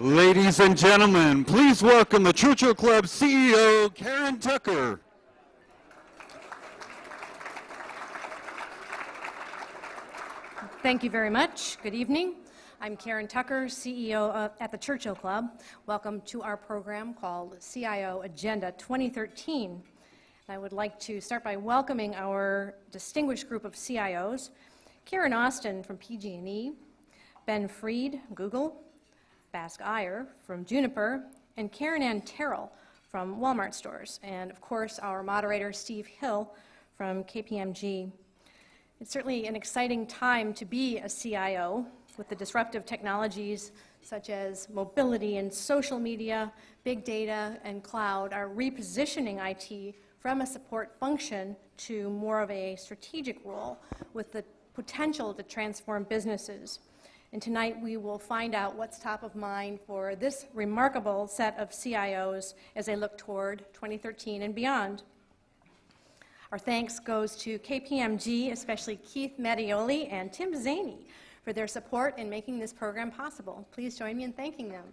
Ladies and gentlemen, please welcome the Churchill Club CEO, Karenann Tucker. Thank you very much. Good evening. I'm Karenann Tucker, CEO at the Churchill Club. Welcome to our program called CIO Agenda 2013. I would like to start by welcoming our distinguished group of CIOs, Karen Austin from PG&E, Ben Freed, Google, Bask Iyer from Juniper, and Karenann Terrell from Wal-Mart stores, and of course our moderator Steve Hill from KPMG. It's certainly an exciting time to be a CIO with the disruptive technologies such as mobility and social media, big data, and cloud are repositioning IT from a support function to more of a strategic role with the potential to transform businesses. And tonight we will find out what's top of mind for this remarkable set of CIOs as they look toward 2013 and beyond. Our thanks goes to KPMG, especially Keith Mattioli and Tim Zaney, for their support in making this program possible. Please join me in thanking them.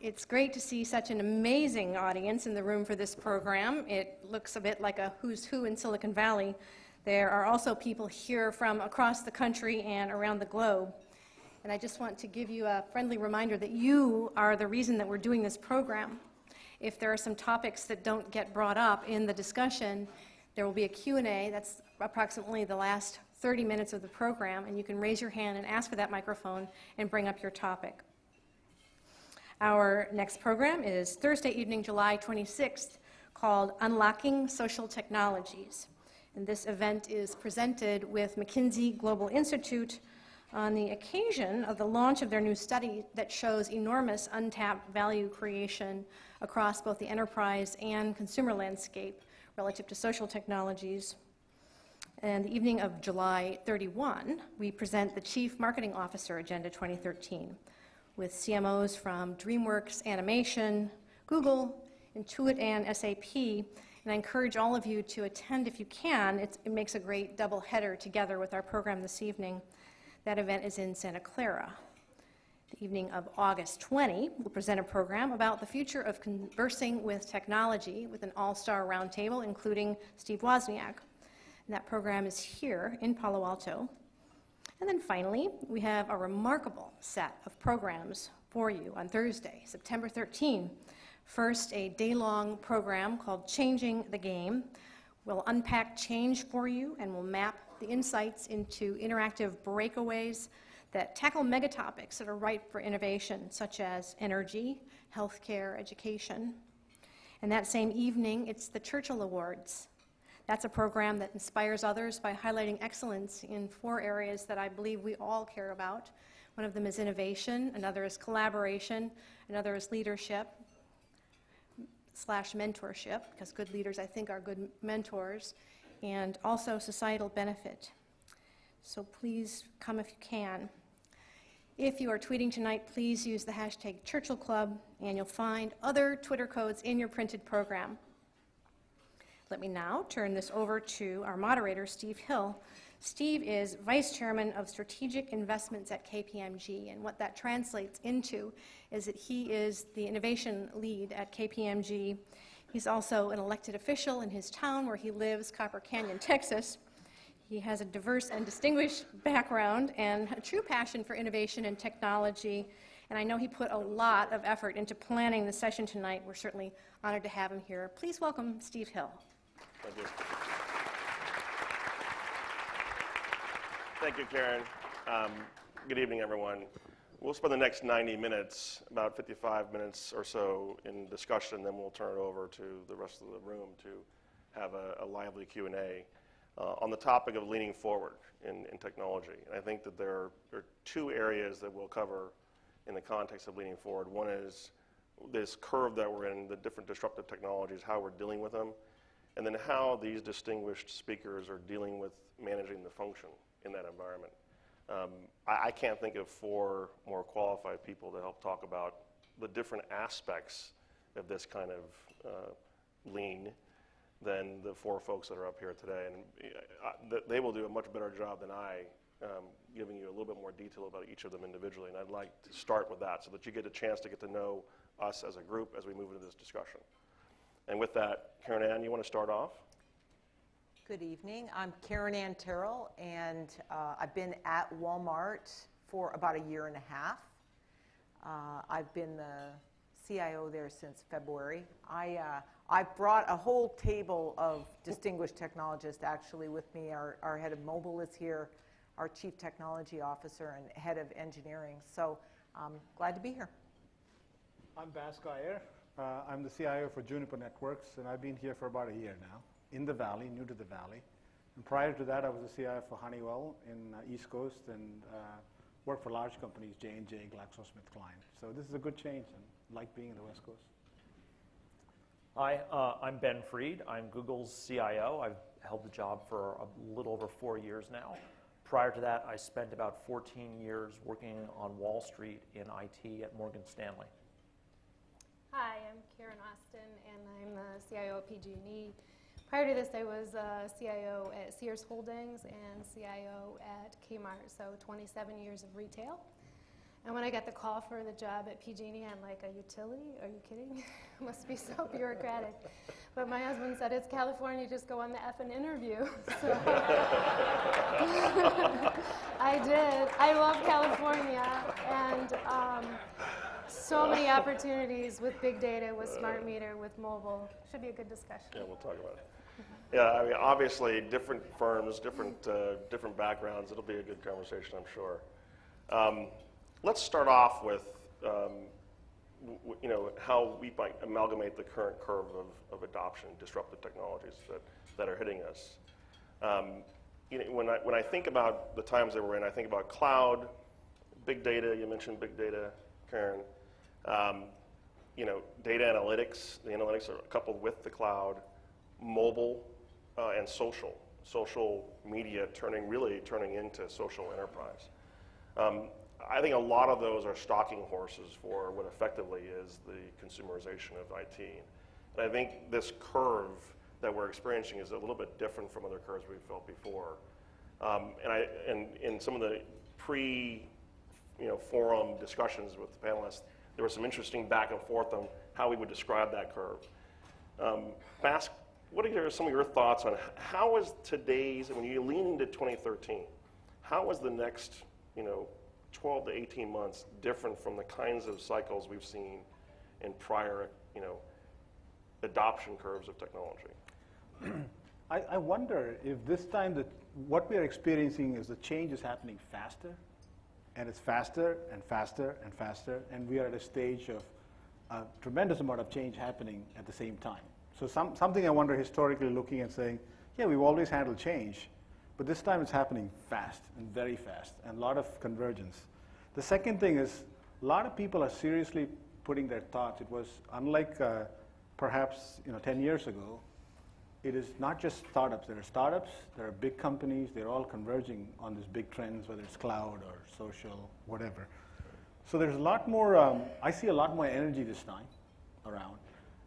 It's great to see such an amazing audience in the room for this program. It looks a bit like a who's who in Silicon Valley. There are also people here from across the country and around the globe. And I just want to give you a friendly reminder that you are the reason that we're doing this program. If there are some topics that don't get brought up in the discussion, there will be a Q&A. That's approximately the last 30 minutes of the program, and you can raise your hand and ask for that microphone and bring up your topic. Our next program is Thursday evening, July 26th, called Unlocking Social Technologies. And this event is presented with McKinsey Global Institute on the occasion of the launch of their new study that shows enormous untapped value creation across both the enterprise and consumer landscape relative to social technologies. And the evening of July 31, we present the Chief Marketing Officer Agenda 2013 with CMOs from DreamWorks Animation, Google, Intuit, and SAP. And I encourage all of you to attend if you can. It makes a great double header together with our program this evening. That event is in Santa Clara. The evening of August 20, we'll present a program about the future of conversing with technology with an all-star roundtable, including Steve Wozniak. And that program is here in Palo Alto. And then finally, we have a remarkable set of programs for you on Thursday, September 13. First, a day-long program called Changing the Game. We'll unpack change for you and we'll map the insights into interactive breakaways that tackle megatopics that are ripe for innovation, such as energy, healthcare, education. And that same evening, it's the Churchill Awards. That's a program that inspires others by highlighting excellence in 4 areas that I believe we all care about. One of them is innovation, another is collaboration, another is leadership / mentorship, because good leaders, I think, are good mentors, and also societal benefit. So please come if you can. If you are tweeting tonight, please use the hashtag Churchill Club, and you'll find other Twitter codes in your printed program. Let me now turn this over to our moderator, Steve Hill. Steve is Vice Chairman of Strategic Investments at KPMG, and what that translates into is that he is the innovation lead at KPMG. He's also an elected official in his town where he lives, Copper Canyon, Texas. He has a diverse and distinguished background and a true passion for innovation and technology, and I know he put a lot of effort into planning the session tonight. We're certainly honored to have him here. Please welcome Steve Hill. Thank you. Thank you, Karen. Good evening, everyone. We'll spend the next 90 minutes, about 55 minutes or so in discussion, then we'll turn it over to the rest of the room to have a lively Q&A on the topic of leaning forward in technology. And I think that there are 2 areas that we'll cover in the context of leaning forward. One is this curve that we're in, the different disruptive technologies, how we're dealing with them, and then how these distinguished speakers are dealing with managing the function in that environment. I can't think of 4 more qualified people to help talk about the different aspects of this kind of lean than the four folks that are up here today. And they will do a much better job than I, giving you a little bit more detail about each of them individually. And I'd like to start with that so that you get a chance to get to know us as a group as we move into this discussion. And with that, Karenann, you want to start off? Good evening. I'm Karenann Terrell, and I've been at Wal-Mart for about a year and a half. I've been the CIO there since February. I brought a whole table of distinguished technologists actually with me. Our head of mobile is here, our chief technology officer, and head of engineering. So I'm glad to be here. I'm Bask Iyer. I'm the CIO for Juniper Networks, and I've been here for about a year now, in the Valley, new to the Valley. And prior to that, I was the CIO for Honeywell in East Coast and worked for large companies, J&J, GlaxoSmithKline. So this is a good change, and I like being in the West Coast. Hi, I'm Ben Freed. I'm Google's CIO. I've held the job for a little over 4 years now. Prior to that, I spent about 14 years working on Wall Street in IT at Morgan Stanley. Hi, I'm Karen Austin, and I'm the CIO at PG&E. Prior to this, I was CIO at Sears Holdings and CIO at Kmart, so 27 years of retail. And when I got the call for the job at PG&E, I'm like, a utility? Are you kidding? It must be so bureaucratic. But my husband said, it's California, just go on the effing interview. So I did. I love California, and so many opportunities with big data, with smart meter, with mobile. Should be a good discussion. Yeah, we'll talk about it. Yeah, I mean, obviously, different firms, different backgrounds. It'll be a good conversation, I'm sure. Let's start off with, how we might amalgamate the current curve of adoption, disruptive technologies that are hitting us. When I think about the times that we're in, I think about cloud, big data. You mentioned big data, Karen. Data analytics. The analytics are coupled with the cloud, mobile, and social media turning into social enterprise. I think a lot of those are stalking horses for what effectively is the consumerization of IT. And I think this curve that we're experiencing is a little bit different from other curves we've felt before. And in some of the forum discussions with the panelists, there was some interesting back and forth on how we would describe that curve. Bask, what are some of your thoughts on how is today's, when you lean into 2013, how is the next 12 to 18 months different from the kinds of cycles we've seen in prior adoption curves of technology? I wonder if this time what we are experiencing is the change is happening faster, and it's faster and faster and faster, and we are at a stage of a tremendous amount of change happening at the same time. So something I wonder historically looking and saying, yeah, we've always handled change, but this time it's happening fast and very fast, and a lot of convergence. The second thing is a lot of people are seriously putting their thoughts. It was unlike perhaps 10 years ago. It is not just startups. There are startups, there are big companies, they're all converging on these big trends, whether it's cloud or social, whatever. So there's a lot more, I see a lot more energy this time around.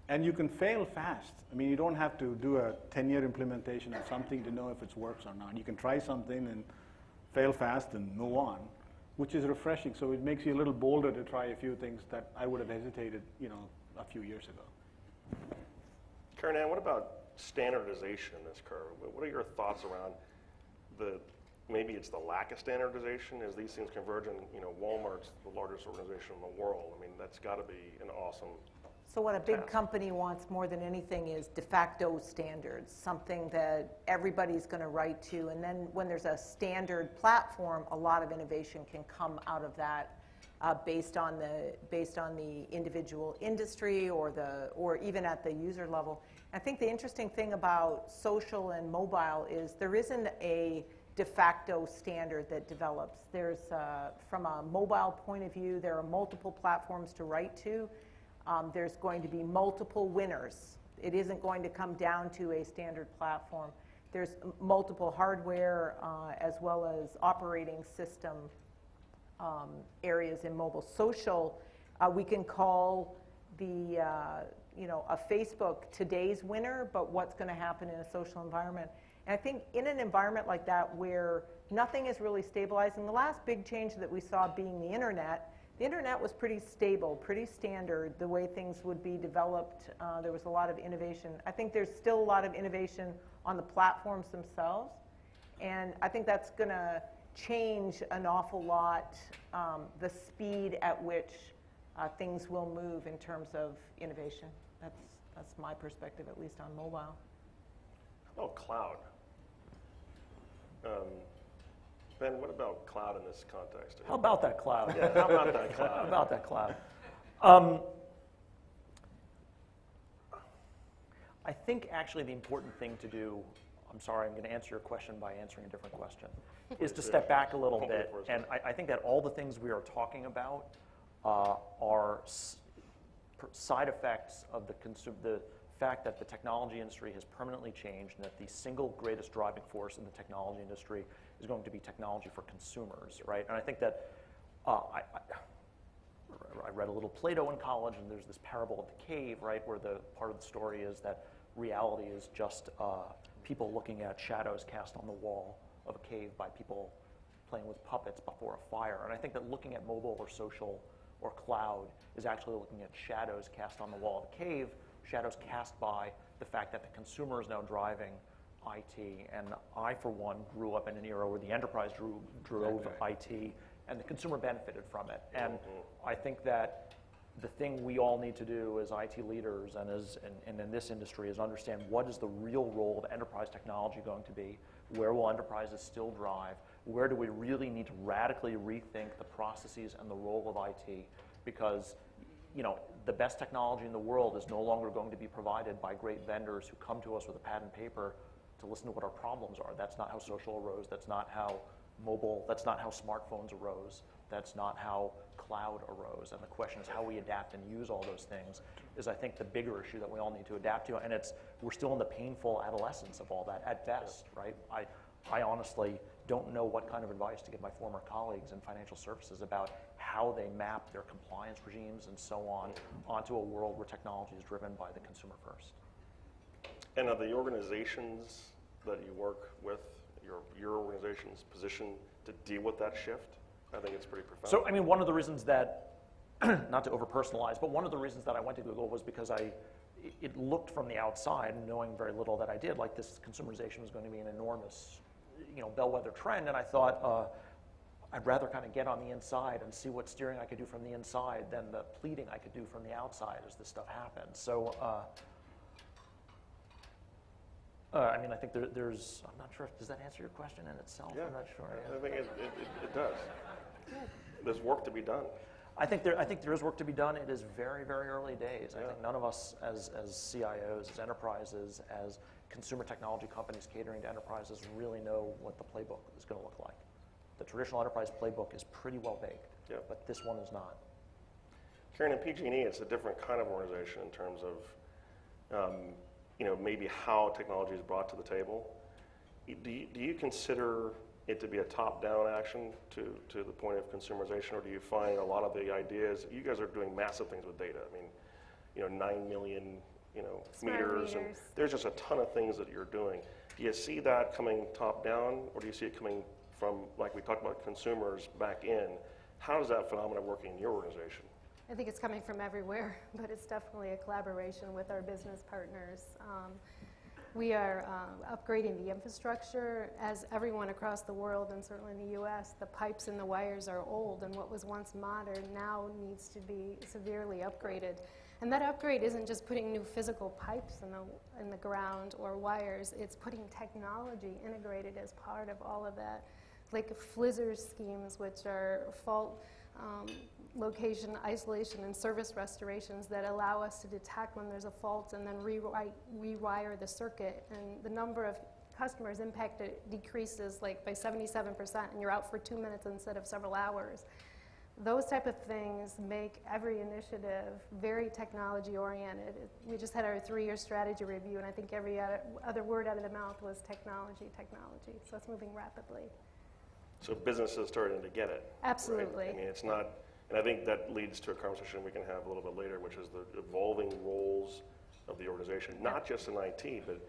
And you can fail fast. I mean, you don't have to do a 10-year implementation of something to know if it works or not. You can try something and fail fast and move on, which is refreshing. So it makes you a little bolder to try a few things that I would have hesitated, a few years ago. Karenann, what about standardization in this curve? What are your thoughts around maybe it's the lack of standardization as these things converge, and Walmart's the largest organization in the world. I mean, that's got to be an awesome So what a big task. company wants more than anything is de facto standards, something that everybody's going to write to. And then when there's a standard platform, a lot of innovation can come out of that based on the individual industry or even at the user level. I think the interesting thing about social and mobile is there isn't a de facto standard that develops. There's, from a mobile point of view, there are multiple platforms to write to. There's going to be multiple winners. It isn't going to come down to a standard platform. There's multiple hardware as well as operating system areas in mobile. Social, we can call the a Facebook today's winner, but what's going to happen in a social environment. And I think in an environment like that where nothing is really stabilizing, the last big change that we saw being the internet was pretty stable, pretty standard, the way things would be developed. There was a lot of innovation. I think there's still a lot of innovation on the platforms themselves. And I think that's going to change an awful lot the speed at which things will move in terms of innovation. That's my perspective, at least on mobile. How about cloud? Ben, what about cloud in this context? How about that cloud? Yeah, how about that cloud? How about that cloud? I think actually the important thing to do, I'm sorry, I'm going to answer your question by answering a different question, is to step back a little bit. And I think that all the things we are talking about are side effects of the fact that the technology industry has permanently changed and that the single greatest driving force in the technology industry is going to be technology for consumers, right? And I think that I read a little Plato in college, and there's this parable of the cave, right, where the part of the story is that reality is just people looking at shadows cast on the wall of a cave by people playing with puppets before a fire. And I think that looking at mobile or social or cloud is actually looking at shadows cast on the wall of the cave, shadows cast by the fact that the consumer is now driving IT. And I, for one, grew up in an era where the enterprise drove IT and the consumer benefited from it. And I think that the thing we all need to do as IT leaders and in this industry is understand what is the real role of enterprise technology going to be, where will enterprises still drive, where do we really need to radically rethink the processes and the role of IT, because the best technology in the world is no longer going to be provided by great vendors who come to us with a pad and paper to listen to what our problems are. That's not how social arose, that's not how mobile, that's not how smartphones arose, that's not how cloud arose. And the question is how we adapt and use all those things is, I think, the bigger issue that we all need to adapt to. And we're still in the painful adolescence of all that at best, right? I honestly don't know what kind of advice to give my former colleagues in financial services about how they map their compliance regimes and so on onto a world where technology is driven by the consumer first. And are the organizations that you work with, your organization's position to deal with that shift? I think it's pretty profound. So, I mean, one of the reasons that, not to over-personalize, but one of the reasons that I went to Google was because it looked from the outside, knowing very little that I did, like this consumerization was going to be an enormous, bellwether trend, and I thought I'd rather kind of get on the inside and see what steering I could do from the inside than the pleading I could do from the outside as this stuff happens. So, I mean, I think there's, I'm not sure, does that answer your question in itself? Yeah. I'm not sure. I think it does. There's work to be done. I think there is work to be done. It is very, very early days. Yeah. I think none of us as CIOs, as enterprises, as consumer technology companies catering to enterprises really know what the playbook is going to look like. The traditional enterprise playbook is pretty well baked, but this one is not. Karen, in PG&E, it's a different kind of organization in terms of maybe how technology is brought to the table. Do you consider it to be a top-down action to the point of consumerization, or do you find a lot of the ideas, you guys are doing massive things with data. I mean, 9 million meters, and there's just a ton of things that you're doing. Do you see that coming top-down, or do you see it coming from, like we talked about, consumers back in? How does that phenomenon work in your organization? I think it's coming from everywhere, but it's definitely a collaboration with our business partners. We are upgrading the infrastructure. As everyone across the world, and certainly in the US, the pipes and the wires are old, and what was once modern now needs to be severely upgraded. And that upgrade isn't just putting new physical pipes in the ground or wires, it's putting technology integrated as part of all of that, like FLISR schemes, which are fault location, isolation, and service restorations that allow us to detect when there's a fault and then rewire the circuit. And the number of customers impacted decreases like by 77%, and you're out for 2 minutes instead of several hours. Those type of things make every initiative very technology oriented. We just had our 3-year strategy review, and I think every other word out of the mouth was technology, technology. So it's moving rapidly. So business is starting to get it. Absolutely. Right? I mean, it's not, And I think that leads to a conversation we can have a little bit later, which is the evolving roles of the organization, not just in IT, but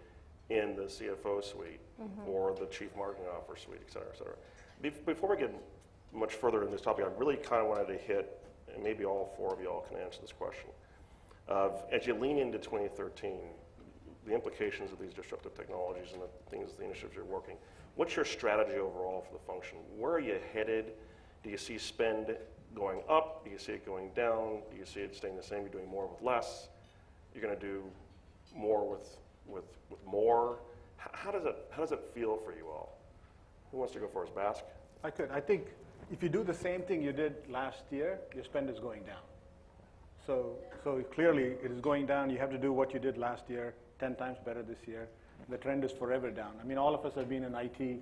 in the CFO suite or the chief marketing officer suite, et cetera, et cetera. Before we get much further in this topic, I really kind of wanted to hit, and maybe all four of y'all can answer this question, of as you lean into 2013, the implications of these disruptive technologies and the things, the initiatives you're working, what's your strategy overall for the function? Where are you headed? Do you see spend going up? Do you see it going down? Do you see it staying the same? You're doing more with less? You're going to do more with more? How does it feel for you all? Who wants to go first? Bask? I could. I think if you do the same thing you did last year, your spend is going down. So clearly it is going down. You have to do what you did last year 10 times better this year. The trend is forever down. I mean, all of us have been in IT, and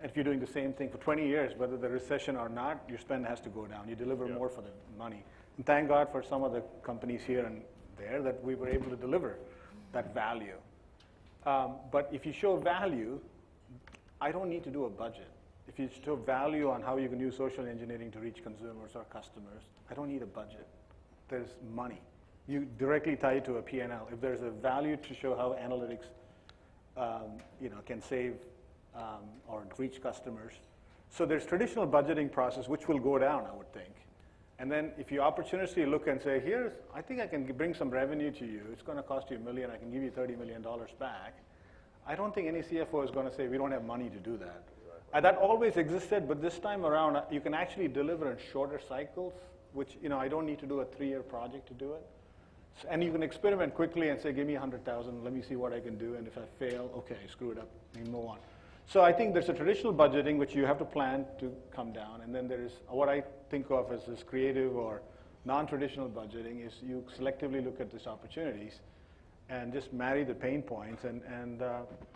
if you're doing the same thing for 20 years, whether the recession or not, your spend has to go down. You deliver more for the money. And thank God for some of the companies here and there that we were able to deliver that value. But if you show value, I don't need to do a budget. If you show value on how you can use social engineering to reach consumers or customers, I don't need a budget. There's money. You directly tie it to a P&L. If there's a value to show how analytics can save or reach customers. So there's traditional budgeting process, which will go down, I would think. And then if you opportunistically look and say, I think I can bring some revenue to you. It's going to cost you $1 million. I can give you $30 million back. I don't think any CFO is going to say, we don't have money to do that. That always existed, but this time around, you can actually deliver in shorter cycles, which, I don't need to do a 3-year project to do it. And you can experiment quickly and say, give me 100,000, let me see what I can do, and if I fail, okay, screw it up, and move on. So I think there's a traditional budgeting, which you have to plan to come down, and then there is what I think of as this creative or non-traditional budgeting is you selectively look at these opportunities and just marry the pain points, and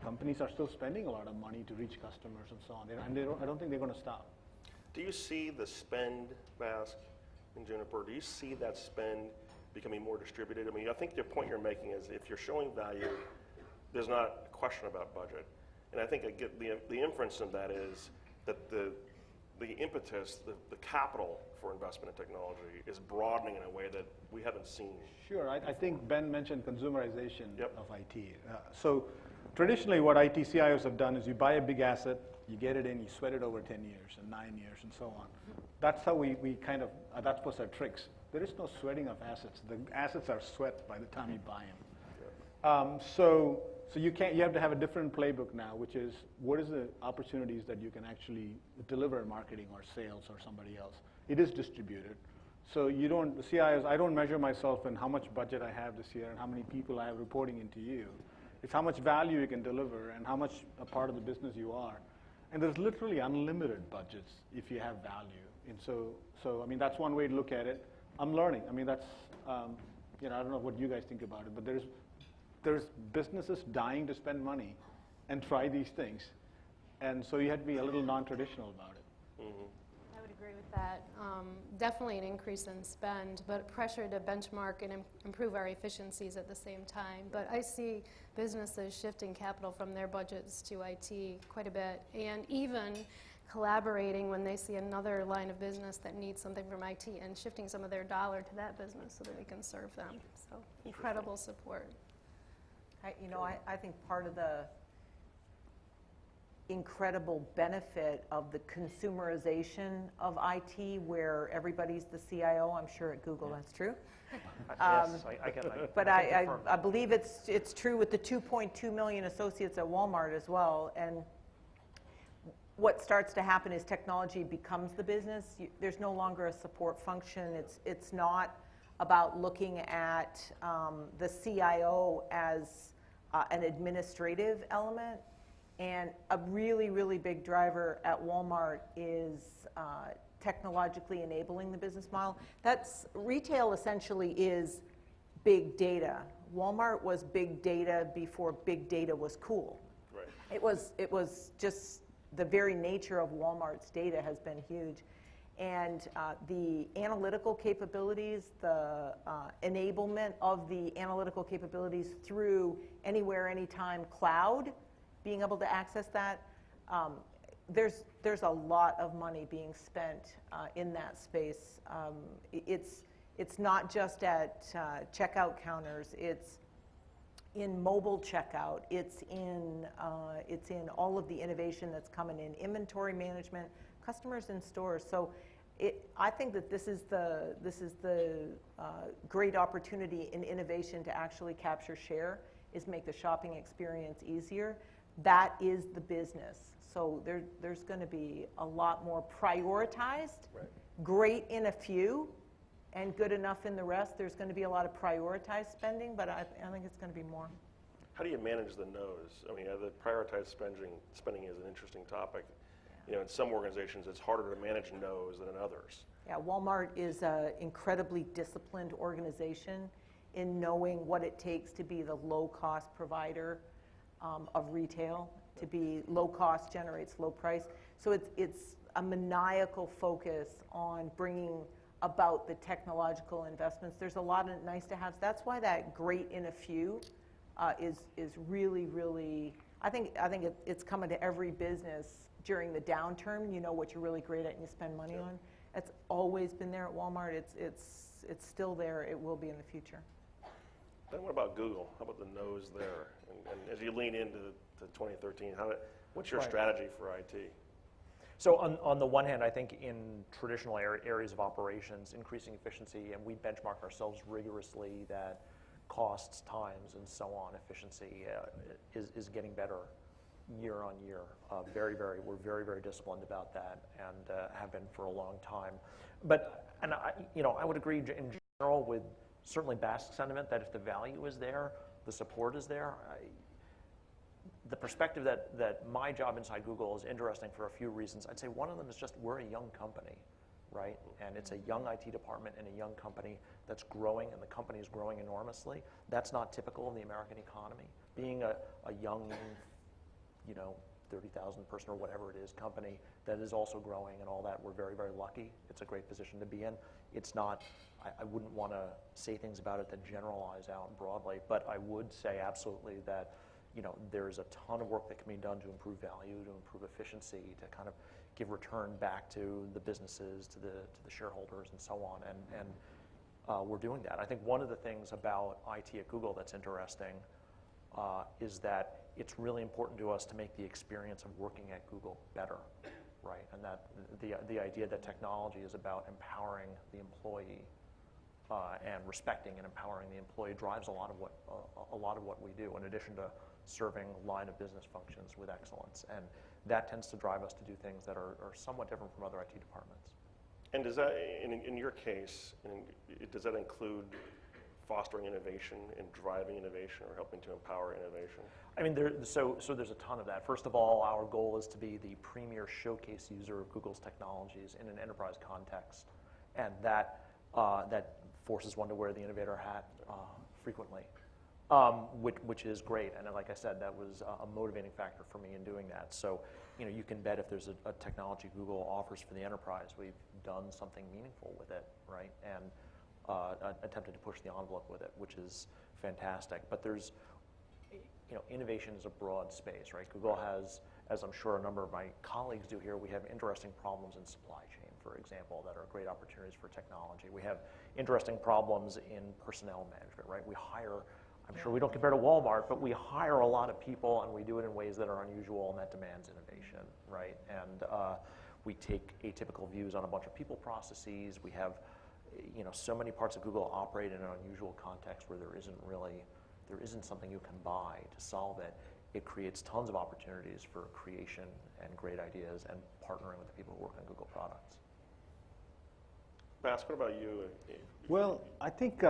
companies are still spending a lot of money to reach customers and so on, and I don't think they're going to stop. Do you see the spend, Bask, in Juniper, do you see that spend becoming more distributed? I mean, I think the point you're making is if you're showing value, there's not a question about budget. And I think I get the inference in that is that the impetus, the capital for investment in technology is broadening in a way that we haven't seen. Sure, I think Ben mentioned consumerization of IT. So traditionally what IT CIOs have done is you buy a big asset, you get it in, you sweat it over 10 years and 9 years and so on. That's how we kind of, that was our tricks. There is no sweating of assets. The assets are sweat by the time you buy them. So you have to have a different playbook now, which is what is the opportunities that you can actually deliver in marketing or sales or somebody else. It is distributed. So the CIOs, I don't measure myself in how much budget I have this year and how many people I have reporting into you. It's how much value you can deliver and how much a part of the business you are. And there's literally unlimited budgets if you have value. And so I mean, that's one way to look at it. I'm learning. I mean, that's, I don't know what you guys think about it, but there's businesses dying to spend money and try these things. And so you have to be a little non-traditional about it. Mm-hmm. I would agree with that. Definitely an increase in spend, but pressure to benchmark and improve our efficiencies at the same time. But I see businesses shifting capital from their budgets to IT quite a bit, and even collaborating when they see another line of business that needs something from IT and shifting some of their dollar to that business so that we can serve them. So incredible support. I think part of the incredible benefit of the consumerization of IT, where everybody's the CIO, I'm sure at Google that's true. Yes, I get that. But I believe it's true with the 2.2 million associates at Wal-Mart as well. And what starts to happen is technology becomes the business. There's no longer a support function. It's not about looking at the CIO as an administrative element. And a really, really big driver at Walmart is technologically enabling the business model. Retail essentially is big data. Walmart was big data before big data was cool. Right. It was just the very nature of Walmart's data has been huge. And the analytical capabilities, the enablement of the analytical capabilities through anywhere, anytime cloud, being able to access that, there's a lot of money being spent in that space. It's not just at checkout counters. It's in mobile checkout. It's in all of the innovation that's coming in inventory management, customers in stores. So I think that this is the great opportunity in innovation to actually capture share, is make the shopping experience easier. That is the business. So there's going to be a lot more prioritized, great in a few, and good enough in the rest. There's going to be a lot of prioritized spending, but I think it's going to be more. How do you manage the no's? I mean, the prioritized spending is an interesting topic. You know, in some organizations, it's harder to manage no's than in others. Yeah, Walmart is an incredibly disciplined organization in knowing what it takes to be the low-cost provider of retail. To be low cost generates low price. So it's a maniacal focus on bringing about the technological investments. There's a lot of nice to haves. That's why that great in a few is really, really, I think it's coming to every business during the downturn. You know what you're really great at and you spend money on. It's always been there at Walmart. It's still there. It will be in the future. Then what about Google? How about the no's there? And as you lean into 2013, what's your strategy for IT? So on the one hand, I think in traditional areas of operations, increasing efficiency, and we benchmark ourselves rigorously that costs, times, and so on, efficiency is getting better year on year. We're very, very disciplined about that, and have been for a long time. I would agree in general with certainly Bask's sentiment that if the value is there, the support is there. The perspective that my job inside Google is interesting for a few reasons. I'd say one of them is just we're a young company, right? And it's a young IT department and a young company that's growing, and the company is growing enormously. That's not typical in the American economy. Being a young, 30,000 person or whatever it is company that is also growing and all that, we're very, very lucky. It's a great position to be in. It's not, I wouldn't want to say things about it that generalize out broadly, but I would say absolutely that there's a ton of work that can be done to improve value, to improve efficiency, to kind of give return back to the businesses, to the shareholders, and so on. And we're doing that. I think one of the things about IT at Google that's interesting is that it's really important to us to make the experience of working at Google better, right? And that the idea that technology is about empowering the employee and respecting and empowering the employee drives a lot of what we do, in addition to serving line of business functions with excellence. And that tends to drive us to do things that are somewhat different from other IT departments. And does that, in your case, does that include fostering innovation and driving innovation, or helping to empower innovation? I mean, so there's a ton of that. First of all, our goal is to be the premier showcase user of Google's technologies in an enterprise context, and that forces one to wear the innovator hat frequently, which is great. And like I said, that was a motivating factor for me in doing that. So, you can bet if there's a technology Google offers for the enterprise, we've done something meaningful with it, right? And attempted to push the envelope with it, which is fantastic. But there's, innovation is a broad space, right? Google has, as I'm sure a number of my colleagues do here, we have interesting problems in supply chain, for example, that are great opportunities for technology. We have interesting problems in personnel management, right? We hire, I'm sure we don't compare to Wal-Mart, but we hire a lot of people, and we do it in ways that are unusual, and that demands innovation, right? And we take atypical views on a bunch of people processes. We have so many parts of Google operate in an unusual context where there isn't something you can buy to solve it. It creates tons of opportunities for creation and great ideas and partnering with the people who work on Google products. Bask, what about you? Well, I think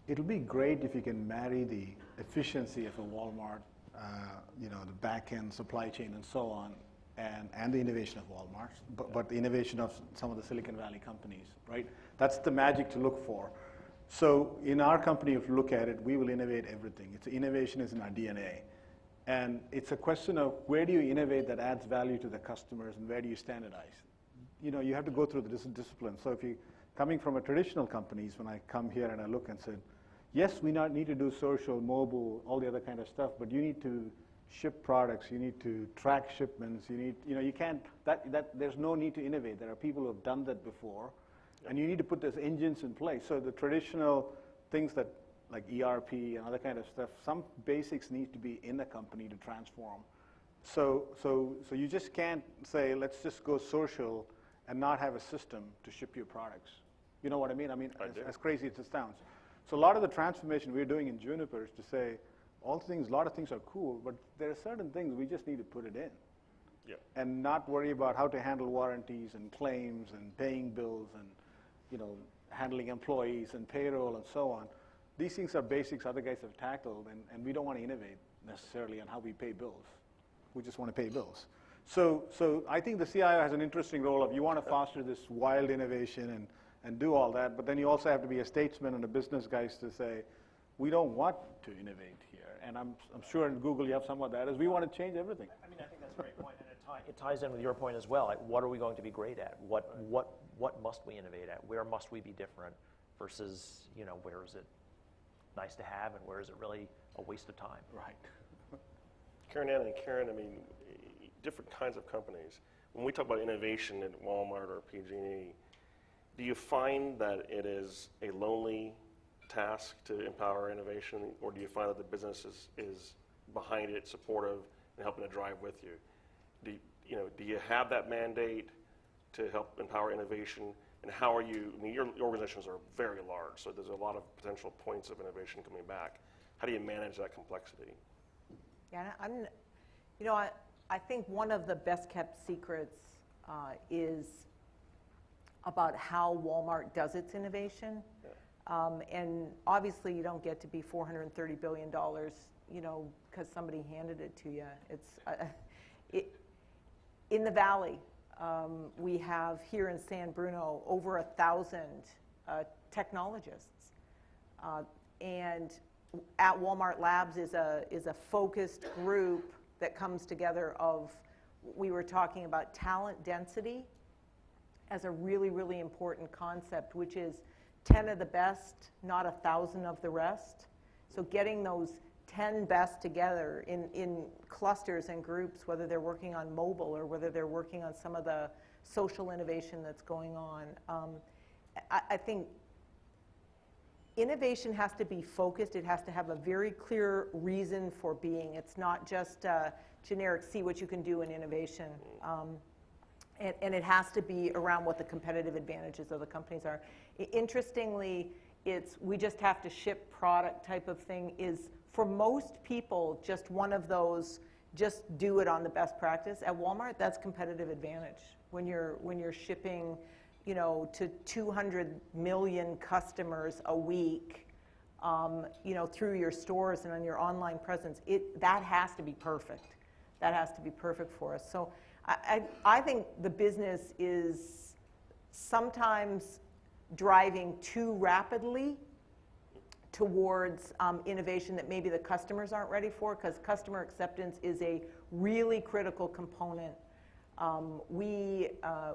it'll be great if you can marry the efficiency of a Walmart, the back-end supply chain and so on, and the innovation of Walmart, but the innovation of some of the Silicon Valley companies, right? That's the magic to look for. So in our company, if you look at it, we will innovate everything. Innovation is in our DNA. And it's a question of where do you innovate that adds value to the customers, and where do you standardize? You have to go through the discipline. So if you're coming from a traditional companies, when I come here and I look and said, yes, we need to do social, mobile, all the other kind of stuff, but you need to ship products, you need to track shipments, you can't, there's no need to innovate. There are people who have done that before, and you need to put those engines in place. So the traditional things that, like ERP and other kind of stuff, some basics need to be in a company to transform. So you just can't say, let's just go social and not have a system to ship your products. You know what I mean? As crazy as it sounds. So a lot of the transformation we're doing in Juniper is to say, a lot of things are cool, but there are certain things we just need to put it in. Yeah. And not worry about how to handle warranties and claims and paying bills and handling employees and payroll and so on. These things are basics other guys have tackled, and we don't want to innovate necessarily on how we pay bills. We just want to pay bills. So I think the CIO has an interesting role of, you want to foster this wild innovation and do all that, but then you also have to be a statesman and a business guy to say, we don't want to innovate here. And I'm sure in Google you have some of that, is we want to change everything. I think that's a great point, and it ties in with your point as well. Like, what are we going to be great at? What must we innovate at? Where must we be different versus, where is it nice to have and where is it really a waste of time? Right. Karenann and Karen, different kinds of companies. When we talk about innovation at Wal-Mart or PG&E, do you find that it is a lonely task to empower innovation, or do you find that the business is behind it, supportive, and helping to drive with you? Do you have that mandate to help empower innovation, and how are you? Your organizations are very large, so there's a lot of potential points of innovation coming back. How do you manage that complexity? Yeah, I think one of the best kept secrets is about how Walmart does its innovation. Yeah. And obviously you don't get to be $430 billion, because somebody handed it to you. It's in the Valley, we have here in San Bruno over 1,000 technologists. And at Walmart Labs is a focused group that comes together of, we were talking about talent density as a really, really important concept, which is 10 of the best, not 1,000 of the rest. So getting those 10 best together in clusters and groups, whether they're working on mobile or whether they're working on some of the social innovation that's going on. I think innovation has to be focused. It has to have a very clear reason for being. It's not just generic, see what you can do in innovation. And it has to be around what the competitive advantages of the companies are. Interestingly, we just have to ship product type of thing is, for most people, just one of those, just do it on the best practice. At Walmart, that's competitive advantage. When you're shipping, to 200 million customers a week, through your stores and on your online presence, that has to be perfect. That has to be perfect for us. So I think the business is sometimes driving too rapidly towards innovation that maybe the customers aren't ready for, because customer acceptance is a really critical component. We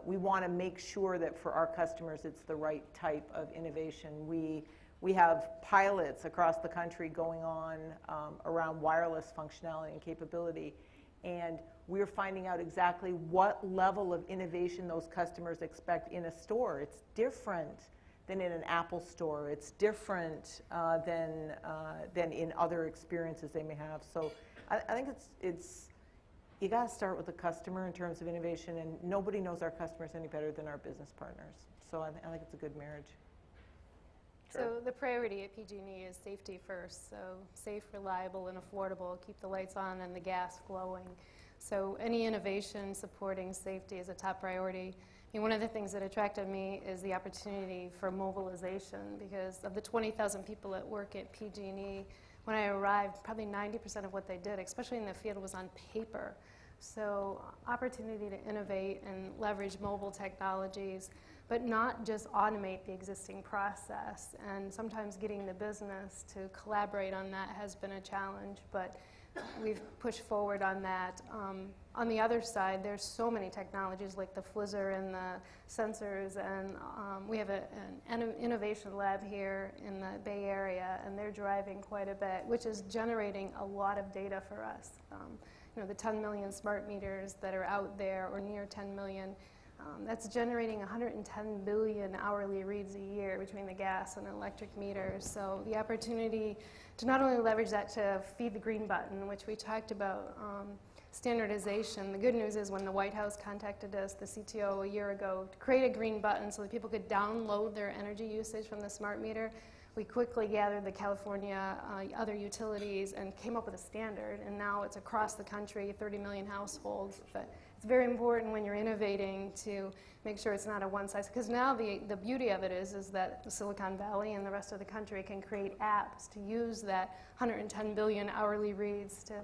want to make sure that for our customers it's the right type of innovation. We have pilots across the country going on around wireless functionality and capability, and we're finding out exactly what level of innovation those customers expect in a store. It's different than in an Apple store. It's different than in other experiences they may have. So I think it's you got to start with the customer in terms of innovation, and nobody knows our customers any better than our business partners. So I think it's a good marriage. So the priority at PG&E is safety first. So safe, reliable, and affordable. Keep the lights on and the gas flowing. So any innovation supporting safety is a top priority. One of the things that attracted me is the opportunity for mobilization, because of the 20,000 people that work at PG&E, when I arrived, probably 90% of what they did, especially in the field, was on paper. So opportunity to innovate and leverage mobile technologies, but not just automate the existing process. And sometimes getting the business to collaborate on that has been a challenge, but we've pushed forward on that. On the other side, there's so many technologies like the Flizzr and the sensors, and we have an innovation lab here in the Bay Area, and they're driving quite a bit, which is generating a lot of data for us. The 10 million smart meters that are out there, or near 10 million, that's generating 110 billion hourly reads a year between the gas and electric meters. So the opportunity to not only leverage that to feed the green button, which we talked about, standardization. The good news is when the White House contacted us, the CTO, a year ago, to create a green button so that people could download their energy usage from the smart meter, we quickly gathered the California other utilities and came up with a standard, and now it's across the country, 30 million households. But it's very important when you're innovating to make sure it's not a one size, because now the beauty of it is that Silicon Valley and the rest of the country can create apps to use that 110 billion hourly reads to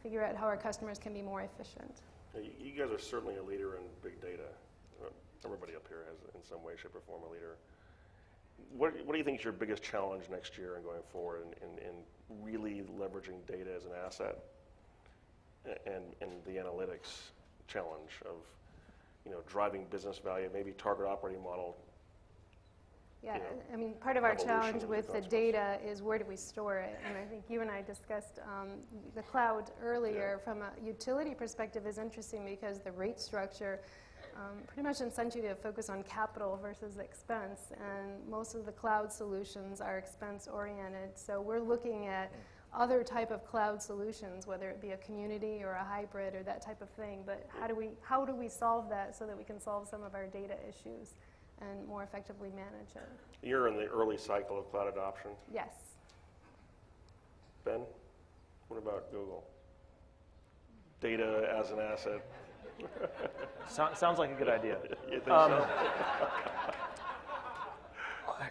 figure out how our customers can be more efficient. You guys are certainly a leader in big data. Everybody up here has, in some way, shape, or form, a leader. What do you think is your biggest challenge next year and going forward in really leveraging data as an asset and the analytics challenge of driving business value, maybe target operating model? Yeah, I mean, part of our evolution challenge of with the consequence. data is where do we store it? And I think you and I discussed the cloud earlier. Yeah. From a utility perspective is interesting because the rate structure pretty much incents you to focus on capital versus expense. And most of the cloud solutions are expense oriented. So we're looking at other type of cloud solutions, whether it be a community or a hybrid or that type of thing. But how do we solve that so that we can solve some of our data issues and more effectively manage it? You're in the early cycle of cloud adoption. Yes. Ben, what about Google? Data as an asset. Sounds like a good idea. You think so?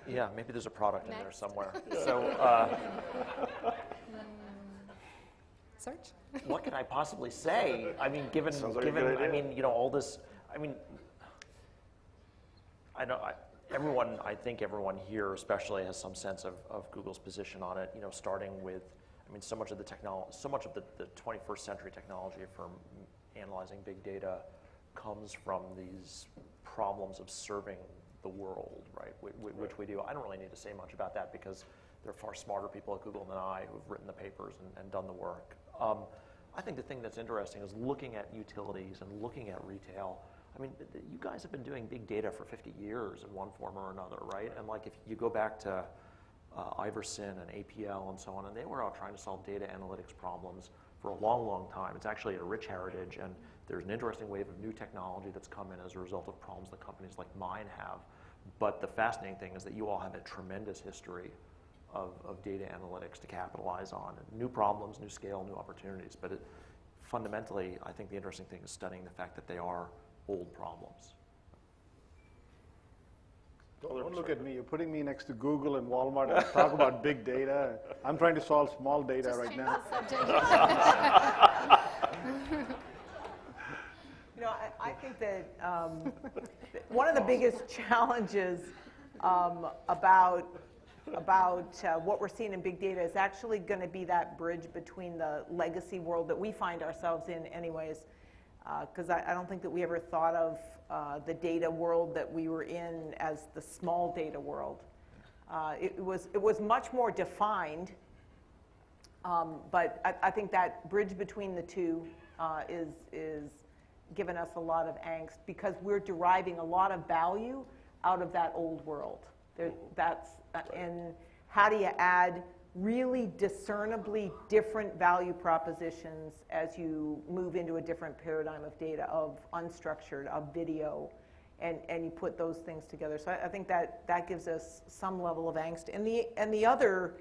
Yeah, maybe there's a product in there Next. somewhere. So Search? what can I possibly say? I mean, given Sounds like a good I idea. mean, all this. I mean, I think everyone here especially has some sense of Google's position on it. Starting with, I mean, so much of the 21st century technology for analyzing big data comes from these problems of serving the world, right? Which we do. I don't really need to say much about that because there are far smarter people at Google than I who've written the papers and done the work. I think the thing that's interesting is looking at utilities and looking at retail. I mean, you guys have been doing big data for 50 years in one form or another, right? And like if you go back to Iverson and APL and so on, and they were out trying to solve data analytics problems for a long, long time. It's actually a rich heritage, and there's an interesting wave of new technology that's come in as a result of problems that companies like mine have. But the fascinating thing is that you all have a tremendous history of data analytics to capitalize on. And new problems, new scale, new opportunities. But fundamentally, I think the interesting thing is studying the fact that they are old problems. Don't look at me. You're putting me next to Google and Wal-Mart and talk about big data. I'm trying to solve small data right now. I think that one of the biggest challenges about what we're seeing in big data is actually going to be that bridge between the legacy world that we find ourselves in anyways, because I don't think that we ever thought of the data world that we were in as the small data world. It was much more defined, but I think that bridge between the two is given us a lot of angst because we're deriving a lot of value out of that old world. And how do you add really discernibly different value propositions as you move into a different paradigm of data, of unstructured, of video, and you put those things together. So I think that gives us some level of angst. And the other,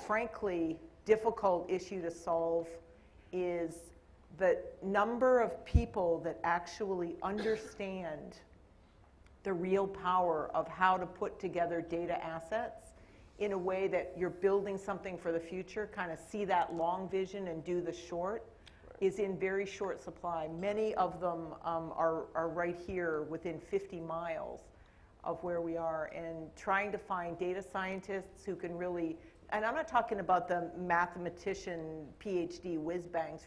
frankly, difficult issue to solve is the number of people that actually understand the real power of how to put together data assets in a way that you're building something for the future, kind of see that long vision and do the short, is in very short supply. Many of them are right here within 50 miles of where we are, and trying to find data scientists who can really And I'm not talking about the mathematician PhD whiz-bangs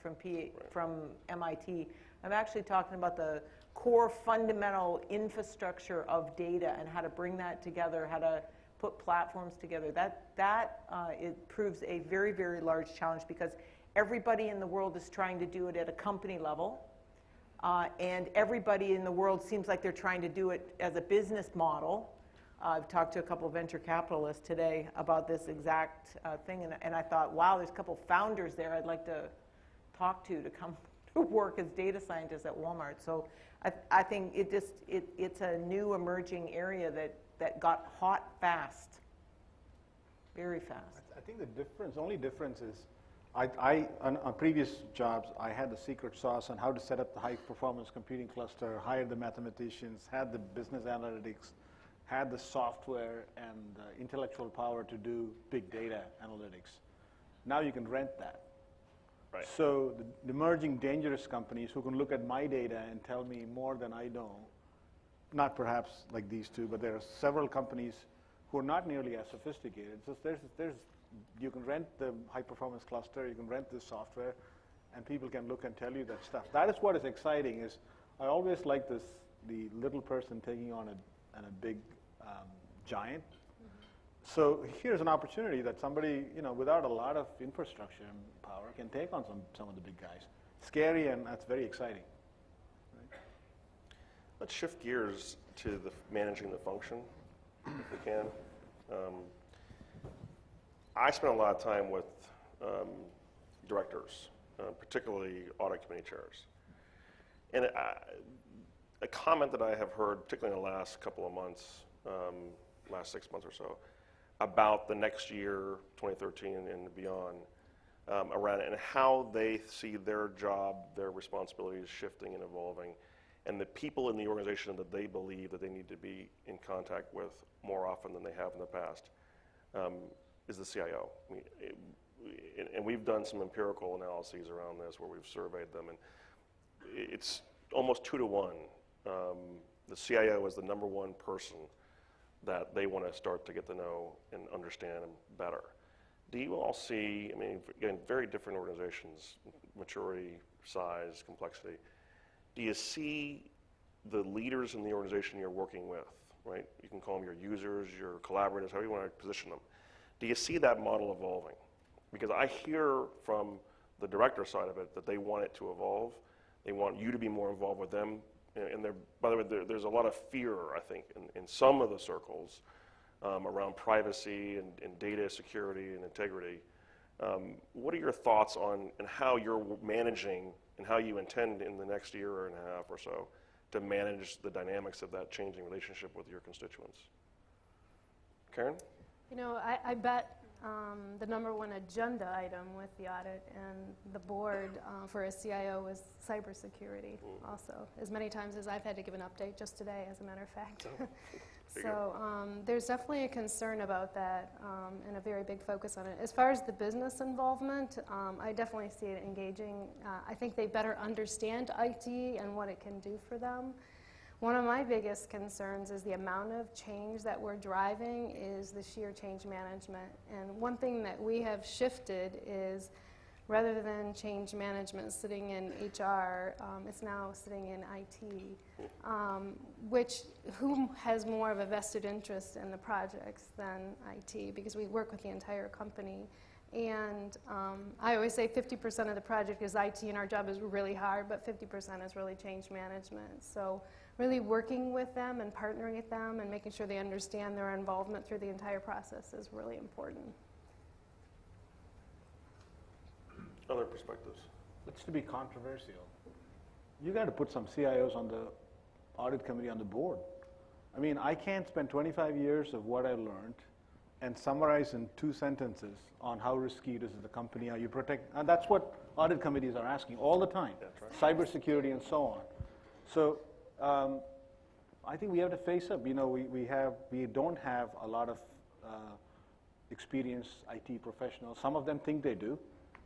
from MIT. I'm actually talking about the core fundamental infrastructure of data and how to bring that together, how to put platforms together. It proves a very, very large challenge because everybody in the world is trying to do it at a company level. And everybody in the world seems like they're trying to do it as a business model. I've talked to a couple of venture capitalists today about this exact thing, and I thought, wow, there's a couple founders there I'd like to talk to come to work as data scientists at Walmart. So I think it's a new emerging area that got hot fast, very fast. I think the only difference is, on previous jobs, I had the secret sauce on how to set up the high-performance computing cluster, hired the mathematicians, had the business analytics, had the software and the intellectual power to do big data analytics. Now you can rent that. Right. So the emerging dangerous companies who can look at my data and tell me more than I know, not perhaps like these two, but there are several companies who are not nearly as sophisticated. So you can rent the high-performance cluster, you can rent this software, and people can look and tell you that stuff. That is what is exciting. Is I always like the little person taking on a big giant. Mm-hmm. So here's an opportunity that somebody, without a lot of infrastructure and power can take on some of the big guys. Scary, and that's very exciting. Right? Let's shift gears to managing the function, if we can. I spent a lot of time with directors, particularly audit committee chairs. And a comment that I have heard, particularly in the last couple of months, last 6 months or so, about the next year, 2013 and beyond, around it, and how they see their job, their responsibilities shifting and evolving, and the people in the organization that they believe that they need to be in contact with more often than they have in the past, is the CIO. And we've done some empirical analyses around this where we've surveyed them, and it's almost 2 to 1. The CIO is the number one person that they want to start to get to know and understand better. Do you all see, again, very different organizations, maturity, size, complexity. Do you see the leaders in the organization you're working with, right? You can call them your users, your collaborators, however you want to position them. Do you see that model evolving? Because I hear from the director side of it that they want it to evolve. They want you to be more involved with them. And by the way, there's a lot of fear, I think, in some of the circles around privacy and data security and integrity. What are your thoughts on and how you're managing and how you intend in the next year and a half or so to manage the dynamics of that changing relationship with your constituents? Karen? I bet the number one agenda item with the audit and the board for a CIO is cybersecurity also, as many times as I've had to give an update just today, as a matter of fact. So there's definitely a concern about that and a very big focus on it. As far as the business involvement, I definitely see it engaging. I think they better understand IT and what it can do for them. One of my biggest concerns is the amount of change that we're driving is the sheer change management. And one thing that we have shifted is rather than change management sitting in HR, it's now sitting in IT, who has more of a vested interest in the projects than IT, because we work with the entire company. And I always say 50% of the project is IT, and our job is really hard, but 50% is really change management. So really working with them and partnering with them and making sure they understand their involvement through the entire process is really important. Other perspectives? It's to be controversial. You got to put some CIOs on the audit committee on the board. I can't spend 25 years of what I learned and summarize in 2 sentences on how risky it is as a company, how you protect, and that's what audit committees are asking all the time. That's right. Cybersecurity and so on. So I think we have to face up. We don't have a lot of experienced IT professionals. Some of them think they do,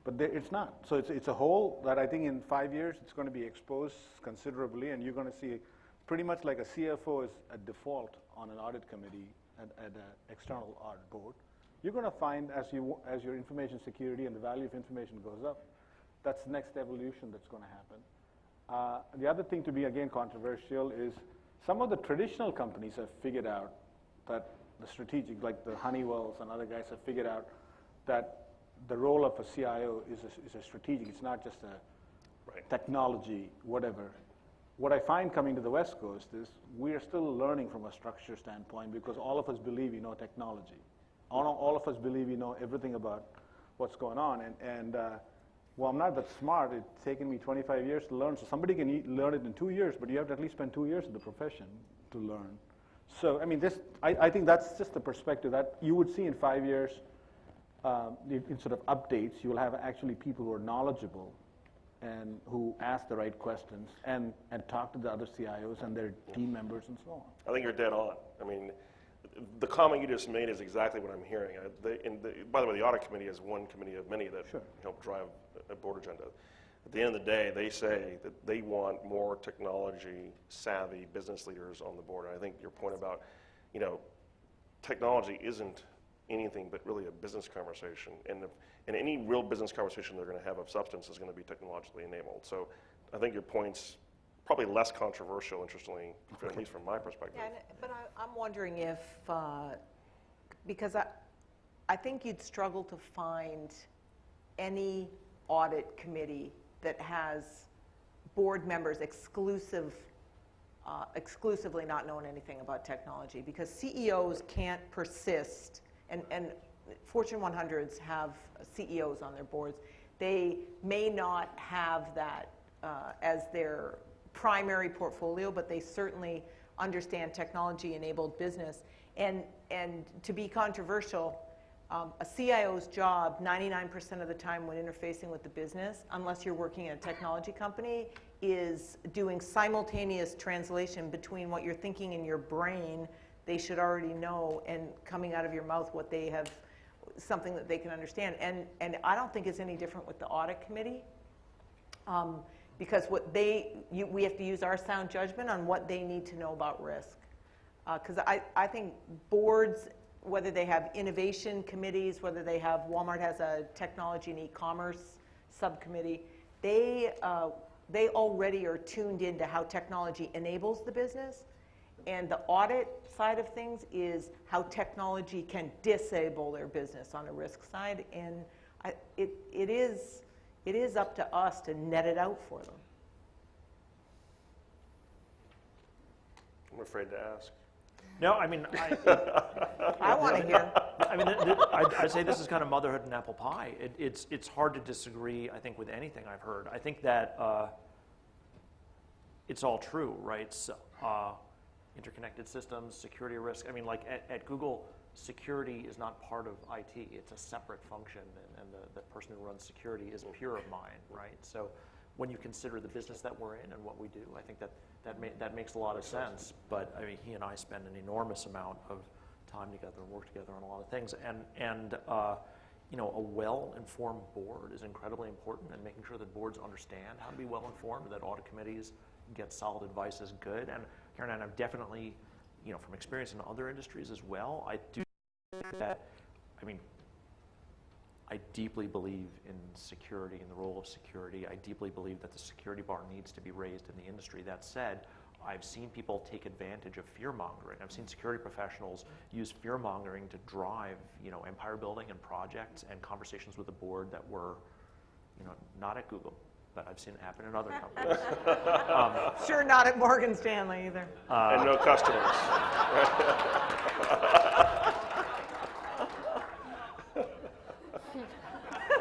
but it's not. So it's a hole that I think in 5 years it's going to be exposed considerably, and you're going to see pretty much like a CFO is a default on an audit committee at an external audit board. you're going to find as your information security and the value of information goes up, that's the next evolution that's going to happen. The other thing to be, again, controversial is some of the traditional companies have figured out that the strategic, like the Honeywells and other guys have figured out that the role of a CIO is a strategic. It's not just a technology, whatever. What I find coming to the West Coast is we are still learning from a structure standpoint because all of us believe we know technology. All of us believe we know everything about what's going on. And well, I'm not that smart. It's taken me 25 years to learn. So somebody can learn it in 2 years, but you have to at least spend 2 years in the profession to learn. So, I mean, I think that's just the perspective that you would see in 5 years. In sort of updates, you will have actually people who are knowledgeable and who ask the right questions and talk to the other CIOs and their team members and so on. I think you're dead on. I mean, the comment you just made is exactly what I'm hearing. By the way, the audit committee is one committee of many that help drive a board agenda. At the end of the day, they say that they want more technology-savvy business leaders on the board. And I think your point about, technology isn't anything but really a business conversation. And any real business conversation they're going to have of substance is going to be technologically enabled. So I think your point's probably less controversial, interestingly, at least from my perspective. Yeah, but I'm wondering if, because I think you'd struggle to find any audit committee that has board members exclusively not knowing anything about technology, because CEOs can't persist, and Fortune 100s have CEOs on their boards. They may not have that as their primary portfolio, but they certainly understand technology-enabled business. And to be controversial, a CIO's job 99% of the time when interfacing with the business, unless you're working in a technology company, is doing simultaneous translation between what you're thinking in your brain, they should already know, and coming out of your mouth what they have, something that they can understand. And I don't think it's any different with the audit committee, because we have to use our sound judgment on what they need to know about risk. Because I think boards, whether they have innovation committees, whether they have, Walmart has a technology and e-commerce subcommittee, they already are tuned into how technology enables the business. And the audit side of things is how technology can disable their business on the risk side. And it is up to us to net it out for them. I'm afraid to ask. No, I mean, I want to hear. I mean, I'd say this is kind of motherhood and apple pie. It's hard to disagree, I think, with anything I've heard. I think that it's all true, right? So, interconnected systems, security risk. I mean, like at Google, security is not part of IT. It's a separate function, and the person who runs security is a peer of mine, right? So when you consider the business that we're in and what we do, I think that makes a lot of sense. But I mean, he and I spend an enormous amount of time together and work together on a lot of things. And a well-informed board is incredibly important, and making sure that boards understand how to be well-informed, that audit committees get solid advice is good. And Karenann, I've definitely, from experience in other industries as well, I do think that, I mean, I deeply believe in security and the role of security. I deeply believe that the security bar needs to be raised in the industry. That said, I've seen people take advantage of fear-mongering. I've seen security professionals use fear-mongering to drive, empire building and projects and conversations with the board that were, not at Google, but I've seen it happen in other companies. Sure, not at Morgan Stanley either. And no customers.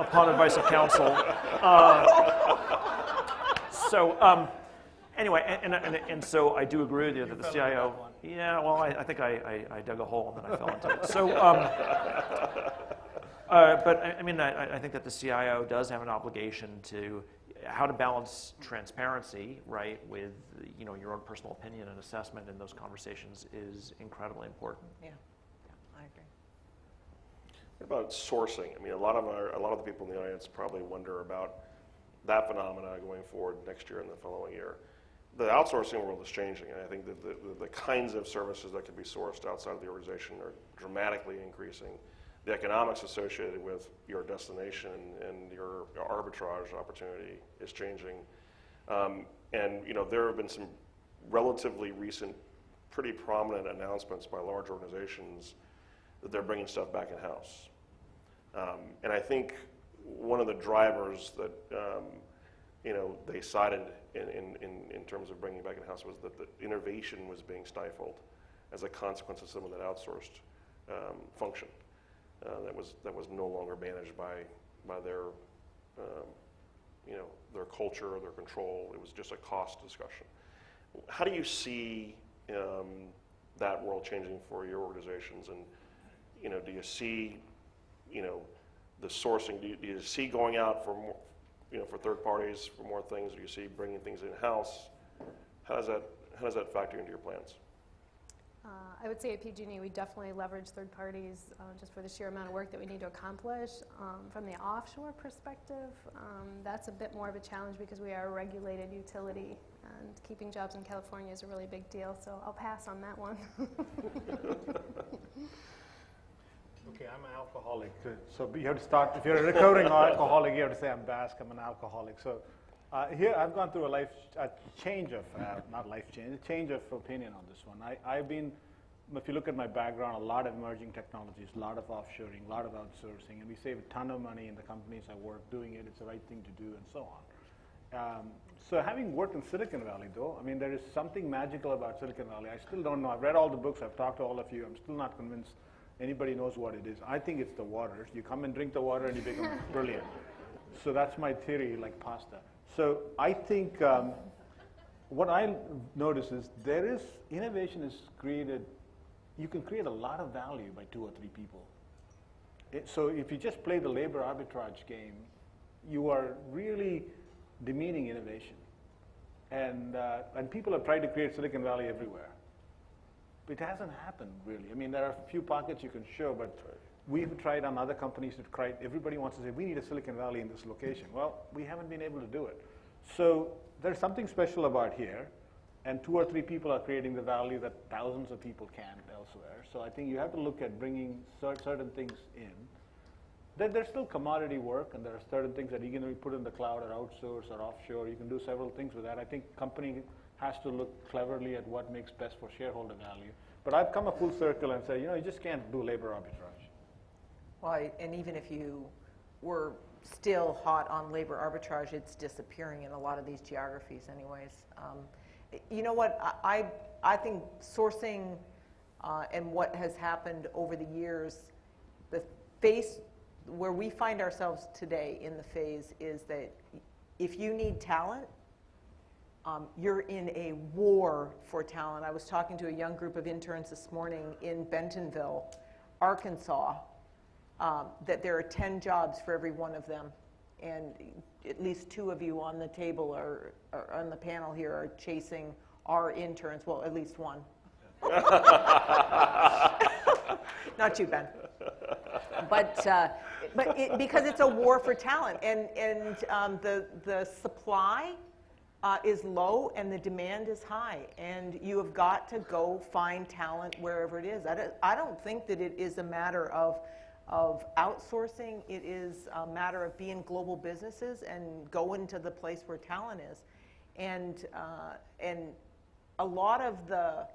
Upon advice of counsel. Anyway, and so I do agree with you that the CIO. Yeah, well, I think I dug a hole and then I fell into it. So, but I mean, I think that the CIO does have an obligation to how to balance transparency, right, with your own personal opinion and assessment in those conversations is incredibly important. Yeah, I agree. What about sourcing? I mean, a lot of the people in the audience probably wonder about that phenomena going forward next year and the following year. The outsourcing world is changing, and I think that the kinds of services that can be sourced outside of the organization are dramatically increasing. the economics associated with your destination and your arbitrage opportunity is changing. And there have been some relatively recent, pretty prominent announcements by large organizations that they're bringing stuff back in-house. And I think one of the drivers that they cited in terms of bringing it back in-house was that the innovation was being stifled as a consequence of some of that outsourced function that was no longer managed by their their culture or their control. It was just a cost discussion. How do you see that world changing for your organizations? And do you see the sourcing? Do you see going out for more, for third parties for more things? Do you see bringing things in house? How does that factor into your plans? I would say at PG&E we definitely leverage third parties just for the sheer amount of work that we need to accomplish. From the offshore perspective, that's a bit more of a challenge because we are a regulated utility and keeping jobs in California is a really big deal, so I'll pass on that one. Okay, I'm an alcoholic, so you have to start, if you're a recovering alcoholic, you have to say I'm Bask, I'm an alcoholic. So here I've gone through a change of opinion on this one. I've been, if you look at my background, a lot of emerging technologies, a lot of offshoring, a lot of outsourcing, and we save a ton of money in the companies I work doing it. It's the right thing to do, and so on. So having worked in Silicon Valley, though, I mean, there is something magical about Silicon Valley. I still don't know. I've read all the books. I've talked to all of you. I'm still not convinced anybody knows what it is. I think it's the water. You come and drink the water and you become brilliant. So that's my theory, like pasta. So I think what I notice is innovation is created, you can create a lot of value by 2 or 3 people. So if you just play the labor arbitrage game, you are really demeaning innovation. And people have tried to create Silicon Valley everywhere. It hasn't happened, really. I mean, there are a few pockets you can show, but we've tried on other companies to try. Everybody wants to say, we need a Silicon Valley in this location. Well, we haven't been able to do it. So there's something special about here, and 2 or 3 people are creating the value that thousands of people can't elsewhere. So I think you have to look at bringing certain things in. Then there's still commodity work, and there are certain things that you can put in the cloud or outsource or offshore. You can do several things with that. I think company has to look cleverly at what makes best for shareholder value. But I've come a full circle and say, you just can't do labor arbitrage. Well, and even if you were still hot on labor arbitrage, it's disappearing in a lot of these geographies anyways. You know what, I think sourcing and what has happened over the years, the phase where we find ourselves today in the phase is that if you need talent, you're in a war for talent. I was talking to a young group of interns this morning in Bentonville, Arkansas, that there are 10 jobs for every one of them. And at least 2 of you on the table or on the panel here are chasing our interns. Well, at least 1. Not you, Ben. But because it's a war for talent. And the supply is low and the demand is high, and you have got to go find talent wherever it is. I don't think that it is a matter of outsourcing. It is a matter of being global businesses and going to the place where talent is. And a lot of the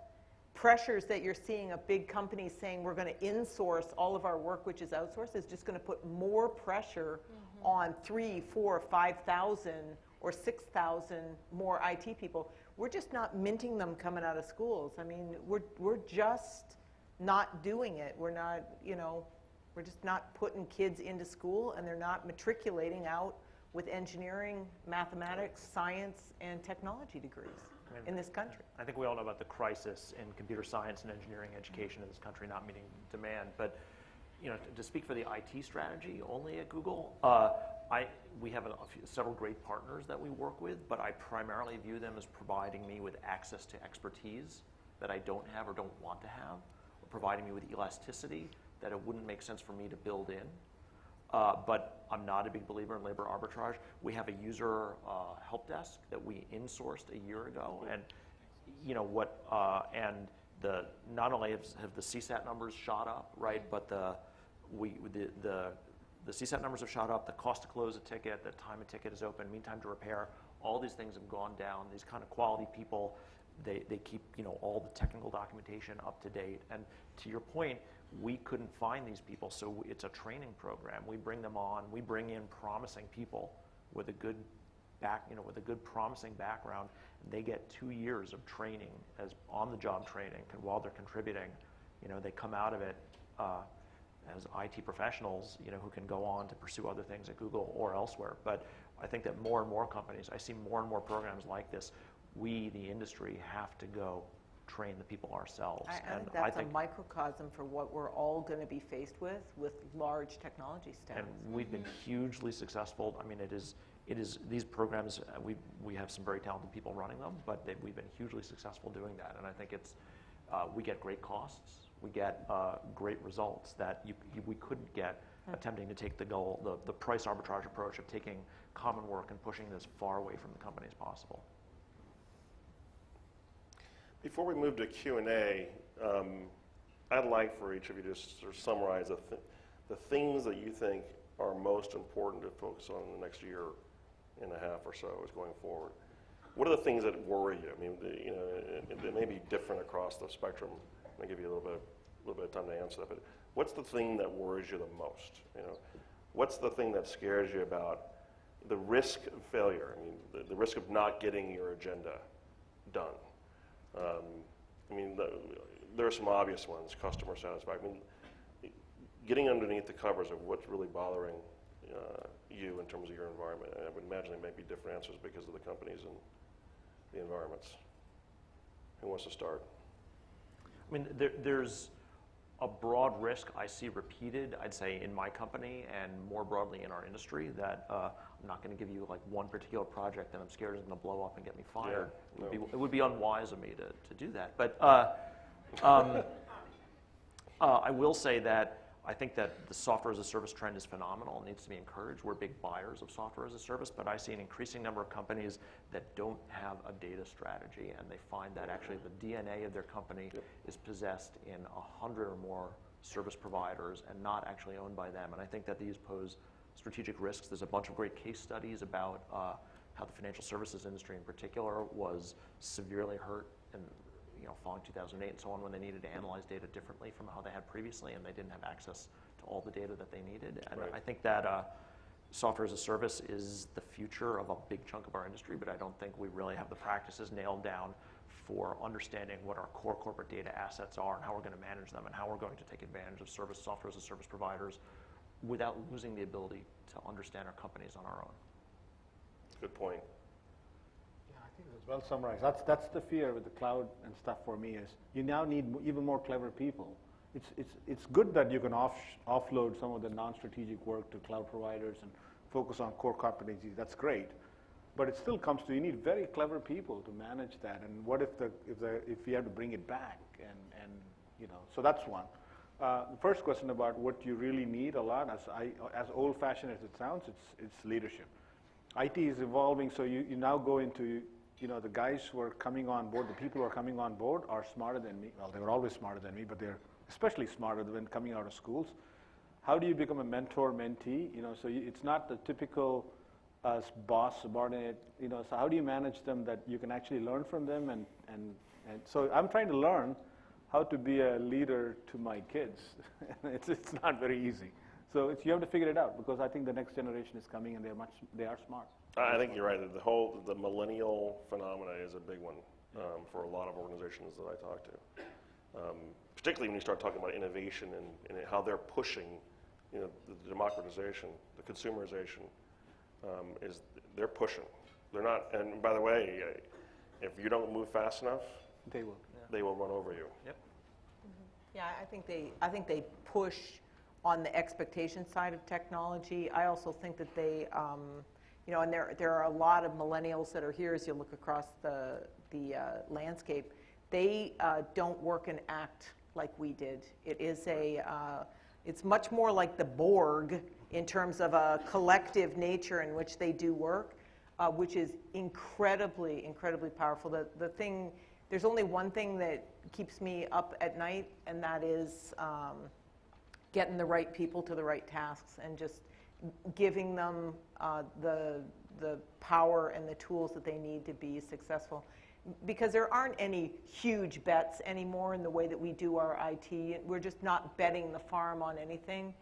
pressures that you're seeing of big companies saying we're going to insource all of our work, which is outsourced, is just going to put more pressure on 3,000, 4,000, 5,000 or 6,000 more IT people. We're just not minting them coming out of schools. I mean, we're just not doing it. We're not, we're just not putting kids into school, and they're not matriculating out with engineering, mathematics, science, and technology degrees in this country. I think we all know about the crisis in computer science and engineering education in this country not meeting demand. But to speak for the IT strategy only at Google, we have several great partners that we work with, but I primarily view them as providing me with access to expertise that I don't have or don't want to have, or providing me with elasticity that it wouldn't make sense for me to build in. But I'm not a big believer in labor arbitrage. We have a user help desk that we insourced a year ago, and not only have the CSAT numbers shot up, right, but the CSAT numbers have shot up, the cost to close a ticket, the time a ticket is open, mean time to repair, all these things have gone down. These kind of quality people, they keep all the technical documentation up to date. And to your point, we couldn't find these people, so it's a training program. We bring them on, we bring in promising people with a good with a good promising background. They get 2 years of training as on-the-job training, and while they're contributing, they come out of it as IT professionals, who can go on to pursue other things at Google or elsewhere. But I think that more and more companies, I see more and more programs like this. We, the industry, have to go train the people ourselves. I think that's a microcosm for what we're all going to be faced with large technology stacks. And we've been hugely successful. I mean, it is these programs, we have some very talented people running them, but we've been hugely successful doing that. And I think we get great costs, we get great results that we couldn't get attempting to take the price arbitrage approach of taking common work and pushing this far away from the company as possible. Before we move to Q&A, I'd like for each of you to sort of summarize the things that you think are most important to focus on in the next year and a half or so as going forward. What are the things that worry you? I mean, they may be different across the spectrum. I'll give you a little bit of time to answer that. But what's the thing that worries you the most? What's the thing that scares you about the risk of failure? I mean, the risk of not getting your agenda done. There are some obvious ones, customer satisfaction. I mean, getting underneath the covers of what's really bothering you in terms of your environment. And I would imagine there may be different answers because of the companies and the environments. Who wants to start? I mean, there's a broad risk I see repeated, I'd say, in my company and more broadly in our industry that I'm not going to give you like one particular project that I'm scared is going to blow up and get me fired. Yeah, no. It would be unwise of me to do that. But I will say that I think that the software as a service trend is phenomenal and needs to be encouraged. We're big buyers of software as a service, but I see an increasing number of companies that don't have a data strategy, and they find that actually the DNA of their company is possessed in 100 or more service providers and not actually owned by them. And I think that these pose strategic risks. There's a bunch of great case studies about how the financial services industry in particular was severely hurt in following 2008 and so on, when they needed to analyze data differently from how they had previously, and they didn't have access to all the data that they needed. And right. I think that software as a service is the future of a big chunk of our industry, but I don't think we really have the practices nailed down for understanding what our core corporate data assets are and how we're going to manage them and how we're going to take advantage of software as a service providers without losing the ability to understand our companies on our own. Good point. I think that's well summarized. That's the fear with the cloud and stuff for me is you now need even more clever people. It's good that you can offload some of the non-strategic work to cloud providers and focus on core competencies. That's great, but it still comes to you need very clever people to manage that. And what if you have to bring it back and so that's one. The first question about what you really need a lot, as old-fashioned as it sounds, it's leadership. IT is evolving, so you now go into the guys who are coming on board, the people who are coming on board are smarter than me. Well, they were always smarter than me, but they're especially smarter than coming out of schools. How do you become a mentor-mentee? So it's not the typical boss, subordinate. So how do you manage them that you can actually learn from them? And so I'm trying to learn how to be a leader to my kids. It's not very easy. So you have to figure it out because I think the next generation is coming and they are smart. I think you're right. The millennial phenomena is a big one for a lot of organizations that I talk to. Particularly when you start talking about innovation and how they're pushing, the democratization, the consumerization, they're pushing. They're not. And by the way, if you don't move fast enough, They will. they will run over you. Yep. Yeah, I think they push on the expectation side of technology. I also think that they, and there are a lot of millennials that are here as you look across the landscape. They don't work and act like we did. It is it's much more like the Borg in terms of a collective nature in which they do work, which is incredibly, incredibly powerful. There's only one thing that keeps me up at night, and that is getting the right people to the right tasks and just giving them the power and the tools that they need to be successful. Because there aren't any huge bets anymore in the way that we do our IT. We're just not betting the farm on anything.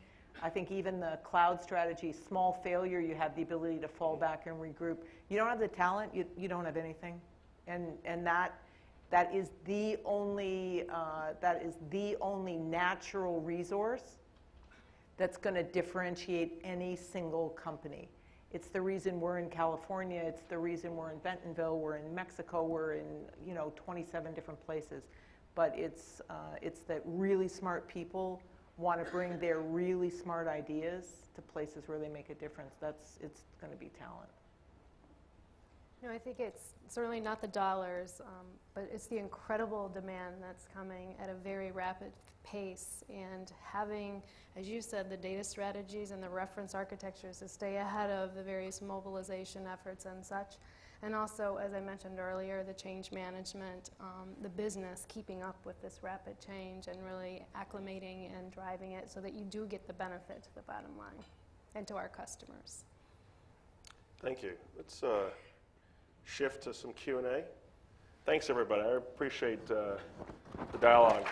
I think even the cloud strategy, small failure, you have the ability to fall back and regroup. You don't have the talent, you don't have anything. And that is the only natural resource that's going to differentiate any single company. It's the reason we're in California. It's the reason we're in Bentonville. We're in Mexico. We're in 27 different places. But it's that really smart people want to bring their really smart ideas to places where they make a difference. It's going to be talent. No, I think it's certainly not the dollars, but it's the incredible demand that's coming at a very rapid pace, and having, as you said, the data strategies and the reference architectures to stay ahead of the various mobilization efforts and such. And also, as I mentioned earlier, the change management, the business keeping up with this rapid change and really acclimating and driving it so that you do get the benefit to the bottom line and to our customers. Thank you. Let's shift to some Q&A. Thanks, everybody. I appreciate the dialogue.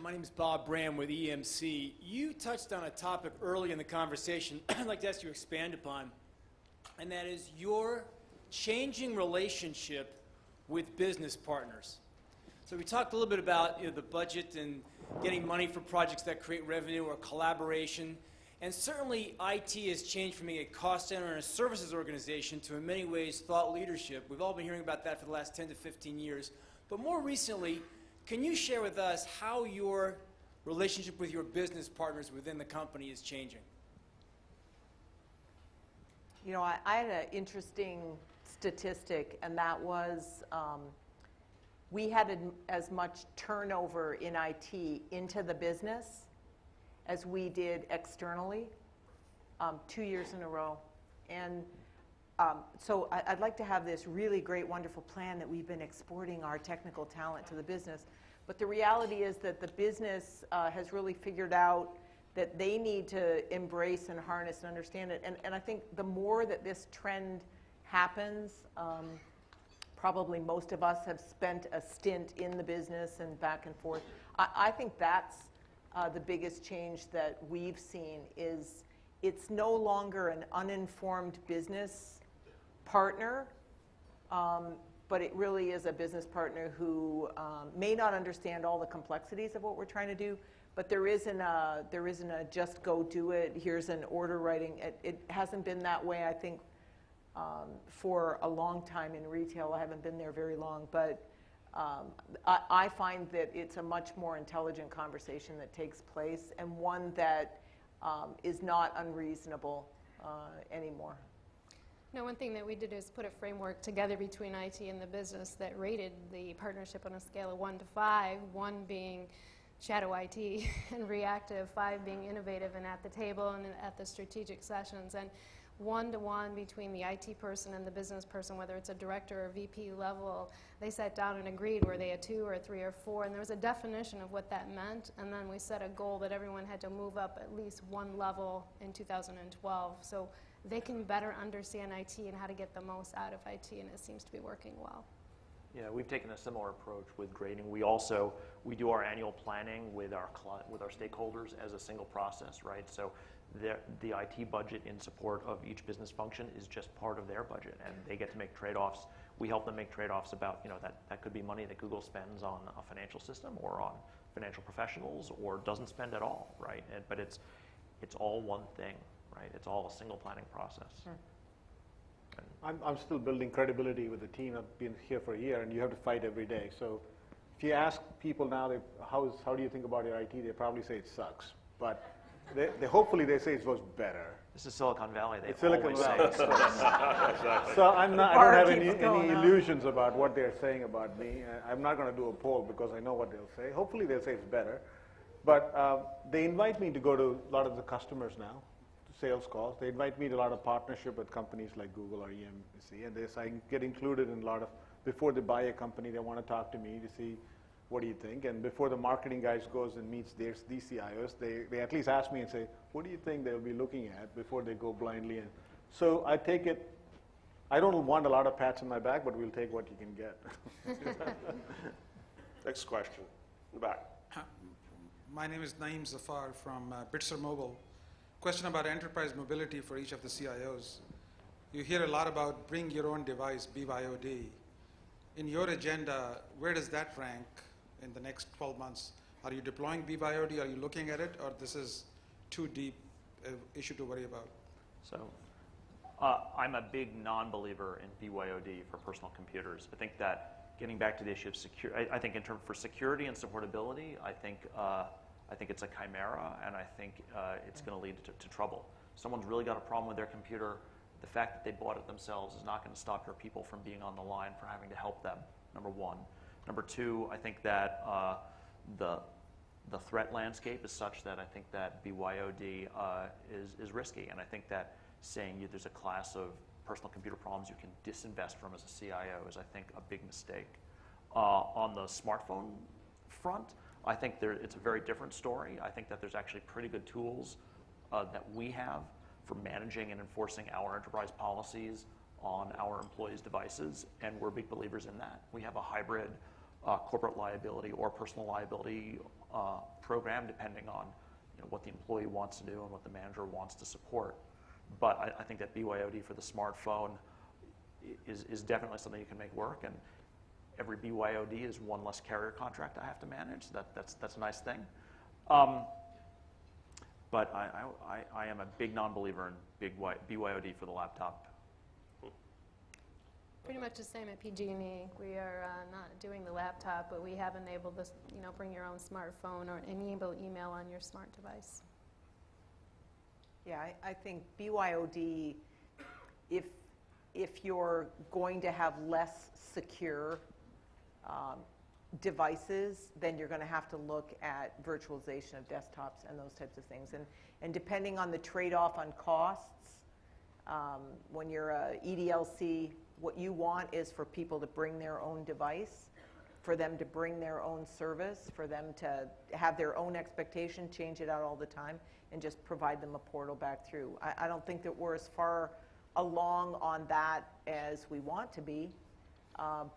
My name is Bob Bram with EMC. You touched on a topic early in the conversation I'd like to ask you to expand upon, and that is your changing relationship with business partners. So we talked a little bit about the budget and getting money for projects that create revenue or collaboration, and certainly IT has changed from being a cost center and a services organization to, in many ways, thought leadership. We've all been hearing about that for the last 10 to 15 years. But more recently, can you share with us how your relationship with your business partners within the company is changing? I had an interesting statistic, and that was we had as much turnover in IT into the business as we did externally 2 years in a row. And so I'd like to have this really great, wonderful plan that we've been exporting our technical talent to the business. But the reality is that the business has really figured out that they need to embrace and harness and understand it. And I think the more that this trend happens, probably most of us have spent a stint in the business and back and forth. I think that's the biggest change that we've seen is it's no longer an uninformed business partner, but it really is a business partner who may not understand all the complexities of what we're trying to do, but there isn't a just go do it, here's an order writing. It hasn't been that way, I think, for a long time in retail. I haven't been there very long, but I find that it's a much more intelligent conversation that takes place, and one that is not unreasonable anymore. Now, one thing that we did is put a framework together between IT and the business that rated the partnership on a scale of 1 to 5, 1 being shadow IT and reactive, 5 being innovative and at the table and at the strategic sessions. And 1-to-1 between the IT person and the business person, whether it's a director or VP level, they sat down and agreed where they had 2 or 3 or 4, and there was a definition of what that meant, and then we set a goal that everyone had to move up at least 1 level in 2012, so they can better understand IT and how to get the most out of IT, and it seems to be working well. Yeah, we've taken a similar approach with grading. We do our annual planning with our stakeholders as a single process, right? So the IT budget in support of each business function is just part of their budget, and they get to make trade-offs. We help them make trade-offs about, that could be money that Google spends on a financial system or on financial professionals or doesn't spend at all, right? But it's all one thing, right? It's all a single planning process. I'm still building credibility with the team. I've been here for a year, and you have to fight every day. So if you ask people now, how do you think about your IT, they probably say it sucks. But they hopefully they say it was better. This is Silicon Valley. They Silicon always Valley. say Exactly. So I don't have any illusions about what they're saying about me. I'm not going to do a poll because I know what they'll say. Hopefully they'll say it's better. But they invite me to go to a lot of the customers now to sales calls. They invite me to a lot of partnership with companies like Google or EMC, and I get included in a lot of, before they buy a company, they want to talk to me to see, what do you think? And before the marketing guys goes and meets these CIOs, they at least ask me and say, what do you think they'll be looking at before they go blindly in? So I take it, I don't want a lot of pats on my back, but we'll take what you can get. Next question, in the back. My name is Naeem Zafar from Bitzer Mobile. Question about enterprise mobility for each of the CIOs. You hear a lot about bring your own device, BYOD. In your agenda, where does that rank in the next 12 months? Are you deploying BYOD? Are you looking at it? Or this is too deep an issue to worry about? So I'm a big non-believer in BYOD for personal computers. I think that getting back to the issue of security, I think in terms for security and supportability, I think it's a chimera, and I think it's going to lead to trouble. Someone's really got a problem with their computer. The fact that they bought it themselves is not going to stop your people from being on the line for having to help them, number one. Number two, I think that the threat landscape is such that I think that BYOD is risky, and I think that saying there's a class of personal computer problems you can disinvest from as a CIO is, I think, a big mistake. On the smartphone front, I think it's a very different story. I think that there's actually pretty good tools that we have for managing and enforcing our enterprise policies on our employees' devices, and we're big believers in that. We have a hybrid corporate liability or personal liability program, depending on what the employee wants to do and what the manager wants to support. But I think that BYOD for the smartphone is definitely something you can make work, and every BYOD is one less carrier contract I have to manage. That's a nice thing. But I am a big non-believer in big BYOD for the laptop. Pretty much the same at PG&E. We are not doing the laptop, but we have enabled this, bring your own smartphone or enable email on your smart device. Yeah, I think BYOD, if you're going to have less secure devices, then you're going to have to look at virtualization of desktops and those types of things. And depending on the trade-off on costs, when you're a EDLC, what you want is for people to bring their own device, for them to bring their own service, for them to have their own expectation, change it out all the time, and just provide them a portal back through. I don't think that we're as far along on that as we want to be,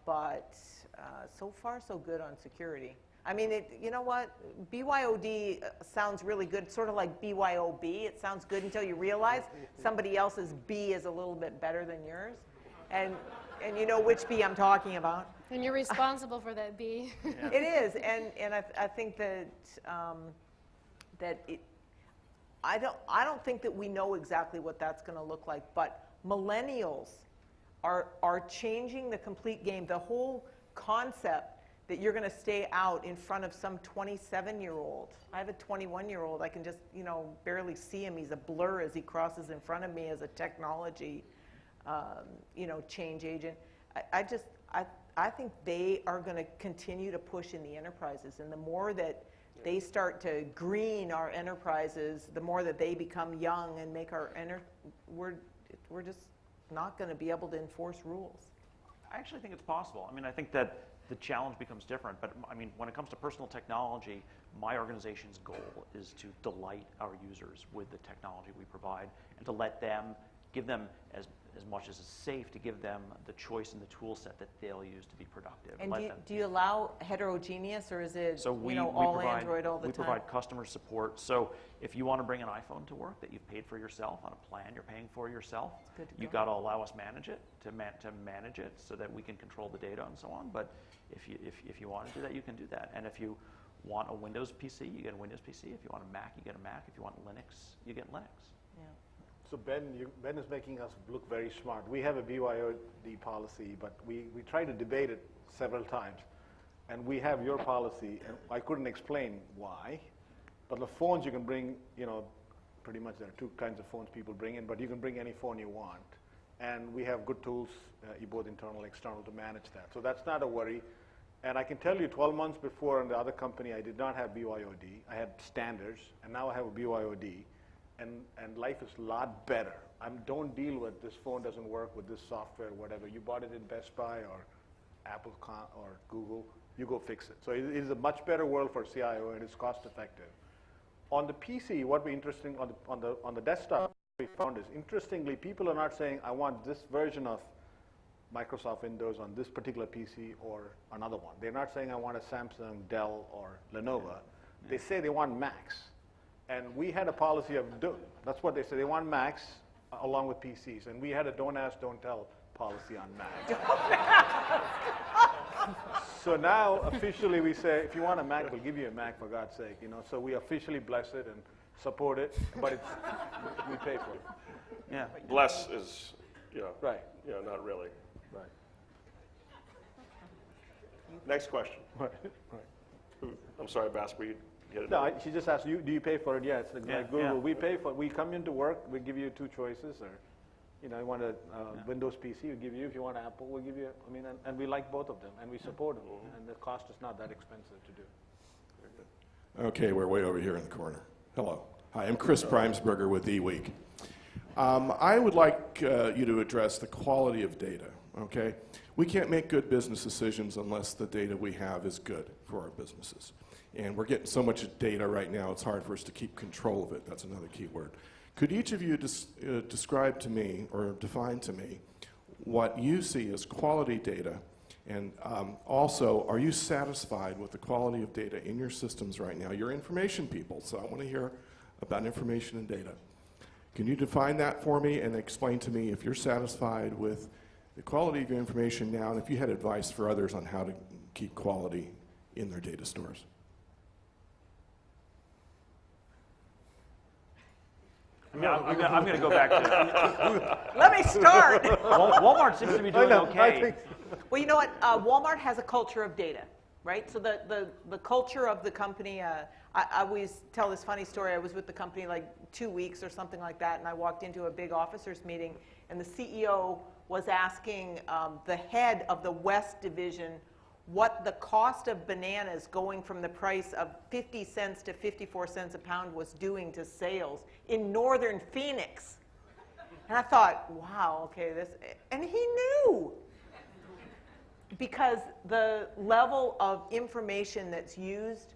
but so far so good on security. I mean, you know what? BYOD sounds really good, sort of like BYOB. It sounds good until you realize somebody else's B is a little bit better than yours. And you know which B I'm talking about. And you're responsible for that B. Yeah. It is, and I think that I don't think that we know exactly what that's going to look like, but millennials are changing the complete game. The whole concept that you're going to stay out in front of some 27-year-old. I have a 21-year-old. I can just, barely see him. He's a blur as he crosses in front of me as a technology, change agent. I think they are going to continue to push in the enterprises, and the more that they start to green our enterprises, the more that they become young and make we're just not going to be able to enforce rules. I actually think it's possible. I mean, I think that the challenge becomes different, but I mean, when it comes to personal technology, my organization's goal is to delight our users with the technology we provide and to let them, give them as much as it's safe, to give them the choice and the tool set that they'll use to be productive. And do you allow heterogeneous, or is it so we all provide, Android all the time? We provide customer support. So if you want to bring an iPhone to work that you've paid for yourself on a plan you're paying for yourself, you've got to allow us manage it to manage it so that we can control the data and so on. But if you want to do that, you can do that. And if you want a Windows PC, you get a Windows PC. If you want a Mac, you get a Mac. If you want Linux, you get Linux. Yeah. So Ben is making us look very smart. We have a BYOD policy, but we tried to debate it several times. And we have your policy, and I couldn't explain why. But the phones you can bring, pretty much there are two kinds of phones people bring in, but you can bring any phone you want. And we have good tools, both internal and external, to manage that. So that's not a worry. And I can tell you 12 months before in the other company, I did not have BYOD. I had standards, and now I have a BYOD. and life is a lot better. Don't deal with this phone doesn't work with this software, whatever. You bought it in Best Buy or Apple or Google, you go fix it. So it is a much better world for CIO, and it's cost effective. On the PC, what we interesting on the desktop we found is, interestingly, people are not saying, I want this version of Microsoft Windows on this particular PC or another one. They're not saying I want a Samsung, Dell, or Lenovo. They say they want Macs. And we had a policy of, that's what they say, they want Macs along with PCs. And we had a don't ask, don't tell policy on Macs. So now, officially, we say, if you want a Mac, we'll give you a Mac, for God's sake. So we officially bless it and support it, but we pay for it. Yeah. Bless is, Right. not really. Right. Next question. Right. I'm sorry, Bask, we get it. No, she just asked, do you pay for it? Yeah, it's like Google. Yeah. We pay for it. We come into work, we give you two choices, or you want a Windows PC, we give you. If you want Apple, we'll give you. And we like both of them, and we support them, and the cost is not that expensive to do. Okay, we're way over here in the corner. Hello. Hi, I'm Chris Primesberger with eWeek. I would like you to address the quality of data, okay? We can't make good business decisions unless the data we have is good for our businesses. And we're getting so much data right now, it's hard for us to keep control of it. That's another key word. Could each of you describe to me, or define to me, what you see as quality data? And also, are you satisfied with the quality of data in your systems right now? You're information people, so I want to hear about information and data. Can you define that for me and explain to me if you're satisfied with the quality of your information now, and if you had advice for others on how to keep quality in their data stores? I'm going to go back to Let me start. Walmart seems to be doing okay. Well, you know what? Walmart has a culture of data, right? So the culture of the company, I always tell this funny story. I was with the company like 2 weeks or something like that, and I walked into a big officers meeting, and the CEO was asking the head of the West Division what the cost of bananas going from the price of 50 cents to 54 cents a pound was doing to sales in northern Phoenix. And I thought, wow, okay, and he knew. Because the level of information that's used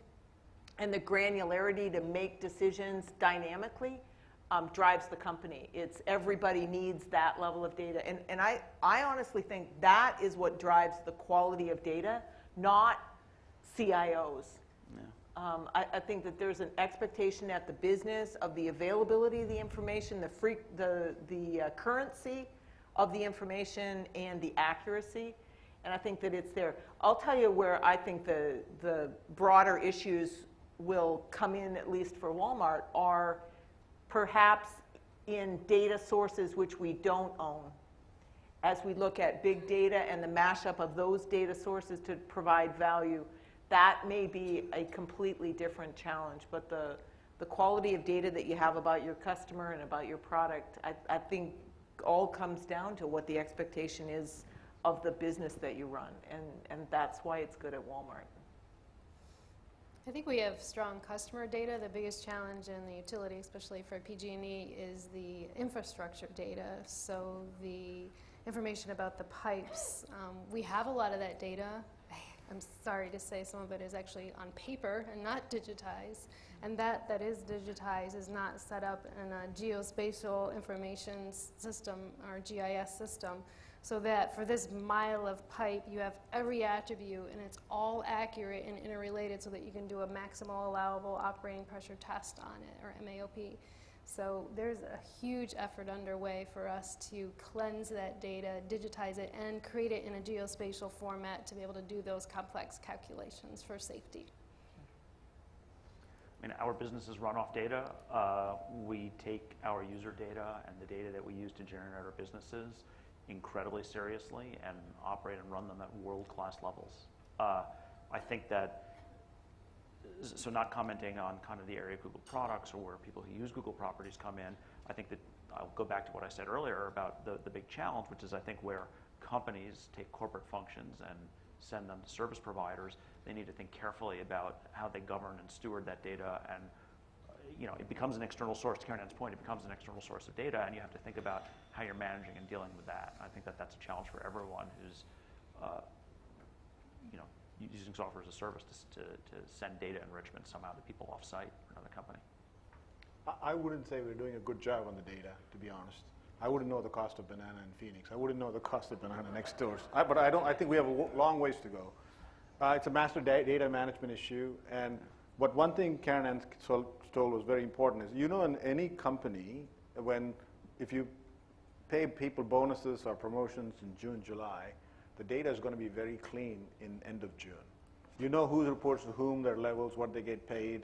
and the granularity to make decisions dynamically drives the company. Everybody needs that level of data. And I honestly think that is what drives the quality of data, not CIOs. Yeah. I think that there's an expectation at the business of the availability of the information, the currency of the information, and the accuracy. And I think that it's there. I'll tell you where I think the broader issues will come in, at least for Walmart, are perhaps in data sources which we don't own. As we look at big data and the mashup of those data sources to provide value, that may be a completely different challenge. But the quality of data that you have about your customer and about your product, I think all comes down to what the expectation is of the business that you run. And that's why it's good at Walmart. I think we have strong customer data. The biggest challenge in the utility, especially for PG&E, is the infrastructure data. So the information about the pipes. We have a lot of that data. I'm sorry to say some of it is actually on paper and not digitized. And that is digitized is not set up in a geospatial information system or GIS system. So that for this mile of pipe, you have every attribute, and it's all accurate and interrelated so that you can do a maximal allowable operating pressure test on it, or MAOP. So there's a huge effort underway for us to cleanse that data, digitize it, and create it in a geospatial format to be able to do those complex calculations for safety. I mean, our business is run off data. We take our user data and the data that we use to generate our businesses incredibly seriously and operate and run them at world-class levels. I think that, so not commenting on kind of the area of Google products or where people who use Google properties come in, I think that I'll go back to what I said earlier about the big challenge, which is I think where companies take corporate functions and send them to service providers, they need to think carefully about how they govern and steward that data and it becomes an external source. To Karenann's point, it becomes an external source of data, and you have to think about how you're managing and dealing with that. I think that that's a challenge for everyone who's using software as a service to send data enrichment somehow to people off-site or another company. I wouldn't say we're doing a good job on the data, to be honest. I wouldn't know the cost of banana in Phoenix. I wouldn't know the cost of banana next door. But I think we have a long ways to go. It's a master data management issue. And one thing Karenann told was very important is, in any company, if you pay people bonuses or promotions in June, July, the data is going to be very clean in end of June. You know who reports to whom, their levels, what they get paid,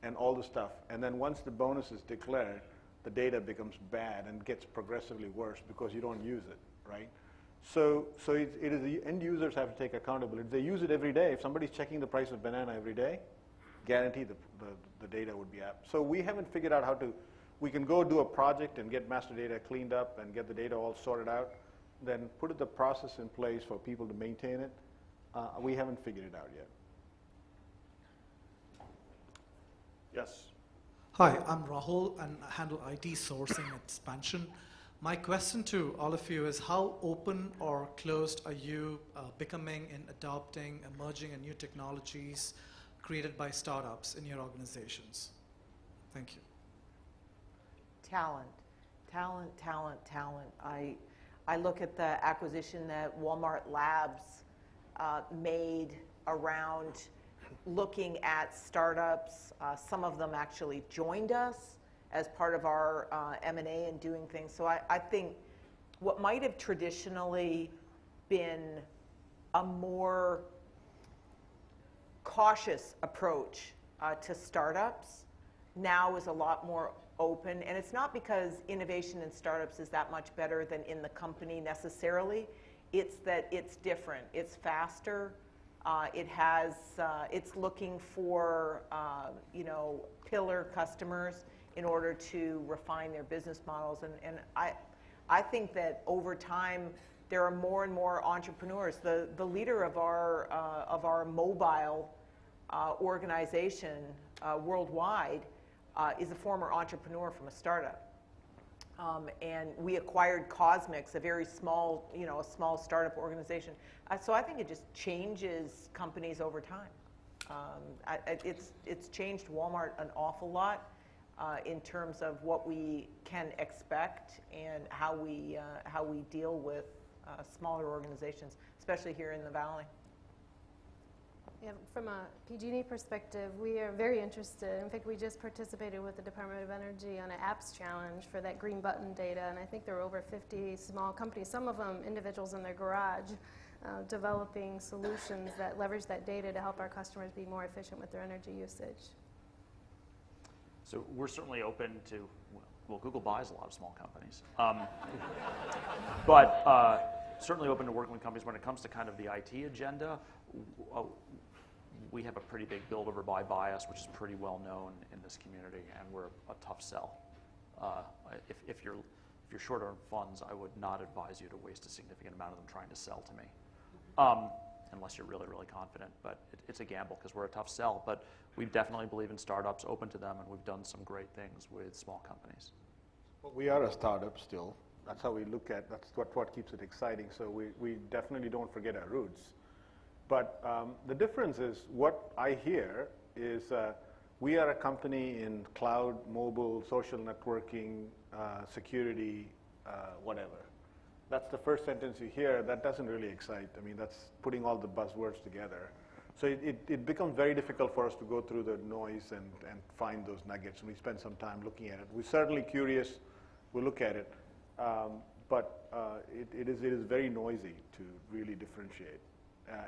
and all the stuff. And then once the bonus is declared, the data becomes bad and gets progressively worse because you don't use it, right? So it is the end users have to take accountability. If they use it every day, if somebody's checking the price of banana every day, guarantee the data would be up. So we haven't figured out how to, we can go do a project and get master data cleaned up and get the data all sorted out, then put the process in place for people to maintain it. We haven't figured it out yet. Yes. Hi, I'm Rahul and I handle IT sourcing at Expansion. My question to all of you is, how open or closed are you becoming in adopting emerging and new technologies created by startups in your organizations? Thank you. Talent. I look at the acquisition that Wal-Mart Labs made around looking at startups. Some of them actually joined us as part of our M&A and doing things. So I think what might have traditionally been a more cautious approach to startups now is a lot more open. And it's not because innovation in startups is that much better than in the company necessarily. It's that it's different. It's faster. It's looking for pillar customers in order to refine their business models. And I think that over time there are more and more entrepreneurs. The leader of our mobile organization worldwide is a former entrepreneur from a startup. And we acquired Cosmix, a very small, a small startup organization. So I think it just changes companies over time. It's changed Walmart an awful lot in terms of what we can expect and how we deal with smaller organizations, especially here in the Valley. Yeah, from a PG&E perspective, we are very interested. In fact, we just participated with the Department of Energy on an apps challenge for that green button data, and I think there were over 50 small companies, some of them individuals in their garage, developing solutions that leverage that data to help our customers be more efficient with their energy usage. So we're certainly open to, well, Google buys a lot of small companies. But certainly open to working with companies when it comes to kind of the IT agenda. We have a pretty big build over buy bias, which is pretty well known in this community, and we're a tough sell. If you're short on funds, I would not advise you to waste a significant amount of them trying to sell to me, unless you're really, really confident. But it's a gamble because we're a tough sell. But we definitely believe in startups, open to them, and we've done some great things with small companies. Well, we are a startup still. That's how we look at. That's what keeps it exciting. So we definitely don't forget our roots. But the difference is, what I hear is we are a company in cloud, mobile, social networking, security, whatever. That's the first sentence you hear. That doesn't really excite. I mean, that's putting all the buzzwords together. So it becomes very difficult for us to go through the noise and find those nuggets. And we spend some time looking at it. We're certainly curious. We'll look at it. But it is very noisy to really differentiate.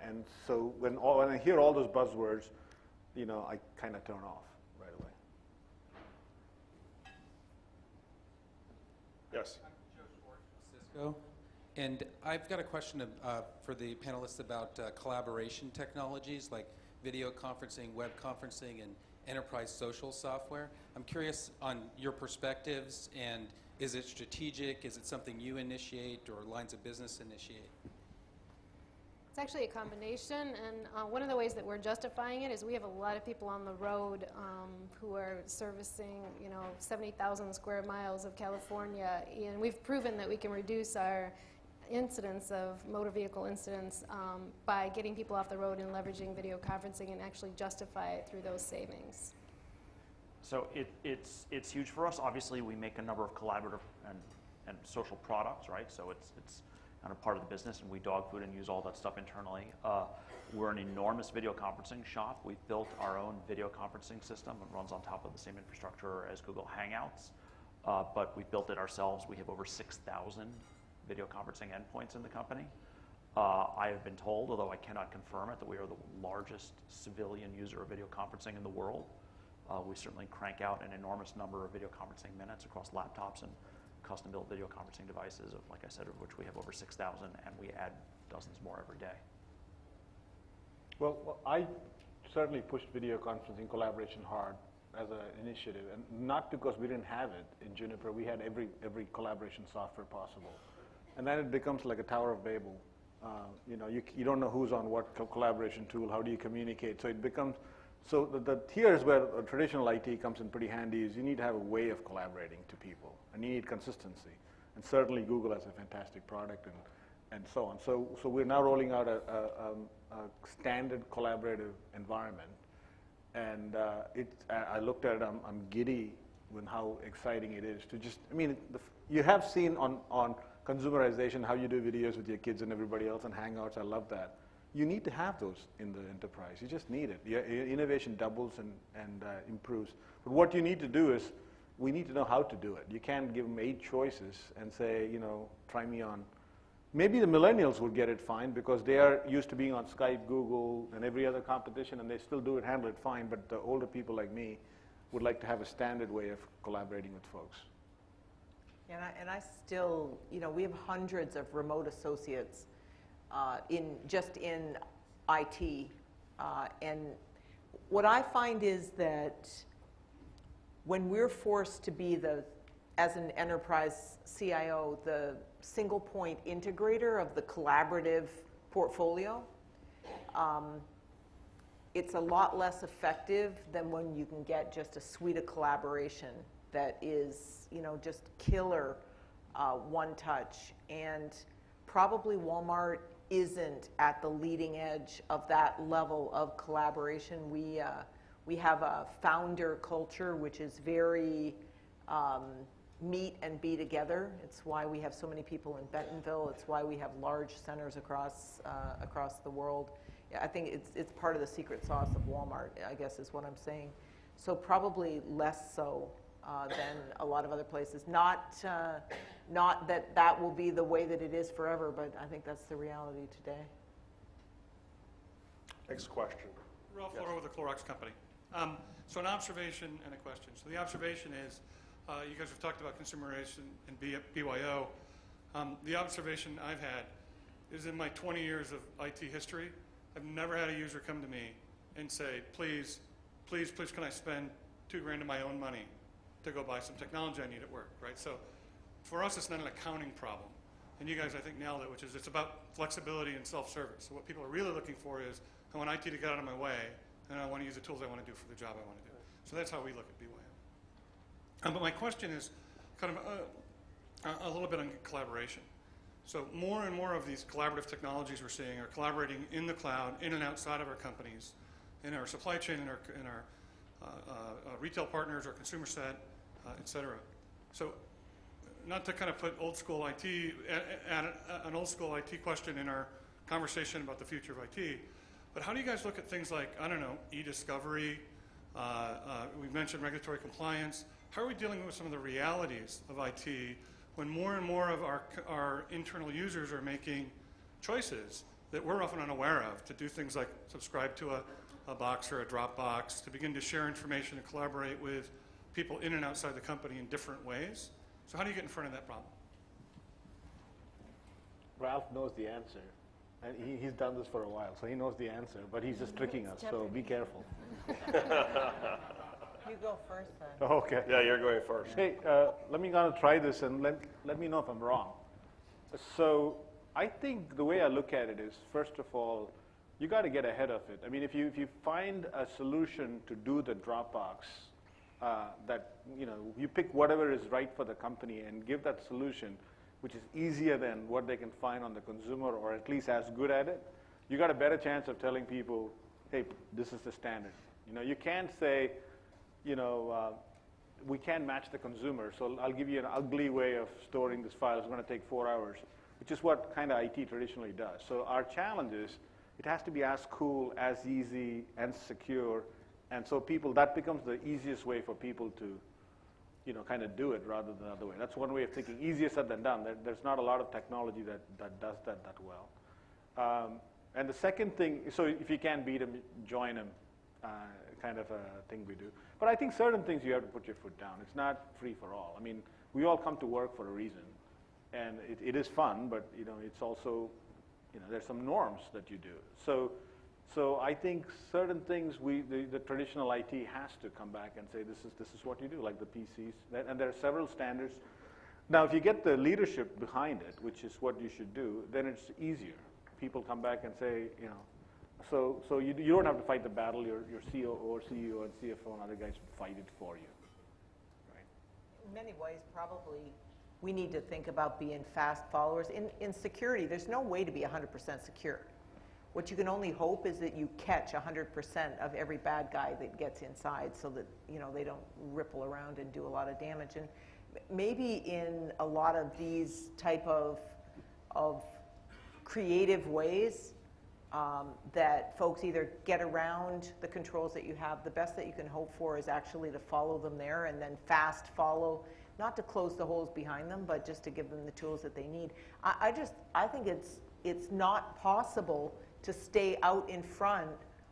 And so when I hear all those buzzwords, I kind of turn off right away. Yes. I'm Joe Schwartz from Cisco, and I've got a question for the panelists about collaboration technologies like video conferencing, web conferencing, and enterprise social software. I'm curious on your perspectives, and is it strategic? Is it something you initiate or lines of business initiate? It's actually a combination, and one of the ways that we're justifying it is we have a lot of people on the road who are servicing, 70,000 square miles of California, and we've proven that we can reduce our incidents of motor vehicle incidents by getting people off the road and leveraging video conferencing and actually justify it through those savings. So it's huge for us. Obviously, we make a number of collaborative and social products, right? So it's kind of part of the business, and we dog food and use all that stuff internally. We're an enormous video conferencing shop. We've built our own video conferencing system. It runs on top of the same infrastructure as Google Hangouts, but we built it ourselves. We have over 6,000 video conferencing endpoints in the company. I have been told, although I cannot confirm it, that we are the largest civilian user of video conferencing in the world. We certainly crank out an enormous number of video conferencing minutes across laptops and custom-built video conferencing devices, like I said, of which we have over 6,000, and we add dozens more every day. Well, I certainly pushed video conferencing collaboration hard as an initiative, and not because we didn't have it in Juniper. We had every collaboration software possible. And then it becomes like a Tower of Babel. You don't know who's on what collaboration tool, how do you communicate? So it becomes, here's where a traditional IT comes in pretty handy, is you need to have a way of collaborating to people, and you need consistency. And certainly Google has a fantastic product and so on. So we're now rolling out a standard collaborative environment. And I looked at it, I'm giddy with how exciting it is to just, you have seen on consumerization how you do videos with your kids and everybody else on Hangouts. I love that. You need to have those in the enterprise. You just need it. Your innovation doubles and improves. But what you need to do is, we need to know how to do it. You can't give them 8 choices and say, try me on. Maybe the millennials would get it fine because they are used to being on Skype, Google, and every other competition, and they still handle it fine. But the older people like me would like to have a standard way of collaborating with folks. And I still, we have hundreds of remote associates in IT. And what I find is that when we're forced to be as an enterprise CIO, the single point integrator of the collaborative portfolio, it's a lot less effective than when you can get just a suite of collaboration that is, just killer one touch. And probably Walmart isn't at the leading edge of that level of collaboration. We have a founder culture which is very meet and be together. It's why we have so many people in Bentonville. It's why we have large centers across the world. I think it's part of the secret sauce of Walmart, I guess is what I'm saying. So probably less so than a lot of other places. Not that will be the way that it is forever, but I think that's the reality today. Next question. Ralph Lauder with the Clorox Company. So an observation and a question. So the observation is, you guys have talked about consumerization and BYO. The observation I've had is in my 20 years of IT history, I've never had a user come to me and say, please can I spend $2,000 of my own money to go buy some technology I need at work, right? So for us, it's not an accounting problem. And you guys, I think, nailed it, which is it's about flexibility and self-service. So what people are really looking for is, I want IT to get out of my way, and I want to use the tools I want to do for the job I want to do. So that's how we look at BYO. But my question is kind of a little bit on collaboration. So more and more of these collaborative technologies we're seeing are collaborating in the cloud, in and outside of our companies, in our supply chain, in our retail partners, our consumer set, et cetera. So not to kind of put old school IT, an old school IT question in our conversation about the future of IT, but how do you guys look at things like, I don't know, e-discovery, we've mentioned regulatory compliance. How are we dealing with some of the realities of IT when more and more of our internal users are making choices that we're often unaware of to do things like subscribe to a box or a Dropbox, to begin to share information and collaborate with people in and outside the company in different ways? So how do you get in front of that problem? Ralph knows the answer. And he's done this for a while, so he knows the answer, but he's just tricking us, so be careful. You go first then. Okay. Yeah, you're going first. Hey, let me try this and let me know if I'm wrong. So I think the way I look at it is, first of all, you got to get ahead of it. I mean, if you find a solution to do the Dropbox, that you pick whatever is right for the company and give that solution, which is easier than what they can find on the consumer, or at least as good at it, you got a better chance of telling people, hey, this is the standard. You can't say, we can't match the consumer, so I'll give you an ugly way of storing this file. It's going to take 4 hours, which is what kind of IT traditionally does. So our challenge is it has to be as cool, as easy, and secure, and so that becomes the easiest way for people to kind of do it rather than the other way. That's one way of thinking. Easier said than done. There's not a lot of technology that does that well. And the second thing, so if you can't beat them, join them, kind of a thing we do. But I think certain things you have to put your foot down. It's not free for all. I mean, we all come to work for a reason, and it is fun, but it's also, there's some norms that you do. So I think certain things the traditional IT has to come back and say this is what you do, like the PCs, and there are several standards. Now, if you get the leadership behind it, which is what you should do, then it's easier. People come back and say, so you don't have to fight the battle. Your COO or CEO and CFO and other guys fight it for you. Right? In many ways, probably we need to think about being fast followers. In security, there's no way to be 100% secure. What you can only hope is that you catch 100% of every bad guy that gets inside, so that they don't ripple around and do a lot of damage. And maybe in a lot of these type of creative ways that folks either get around the controls that you have, the best that you can hope for is actually to follow them there and then fast follow, not to close the holes behind them, but just to give them the tools that they need. I think it's not possible to stay out in front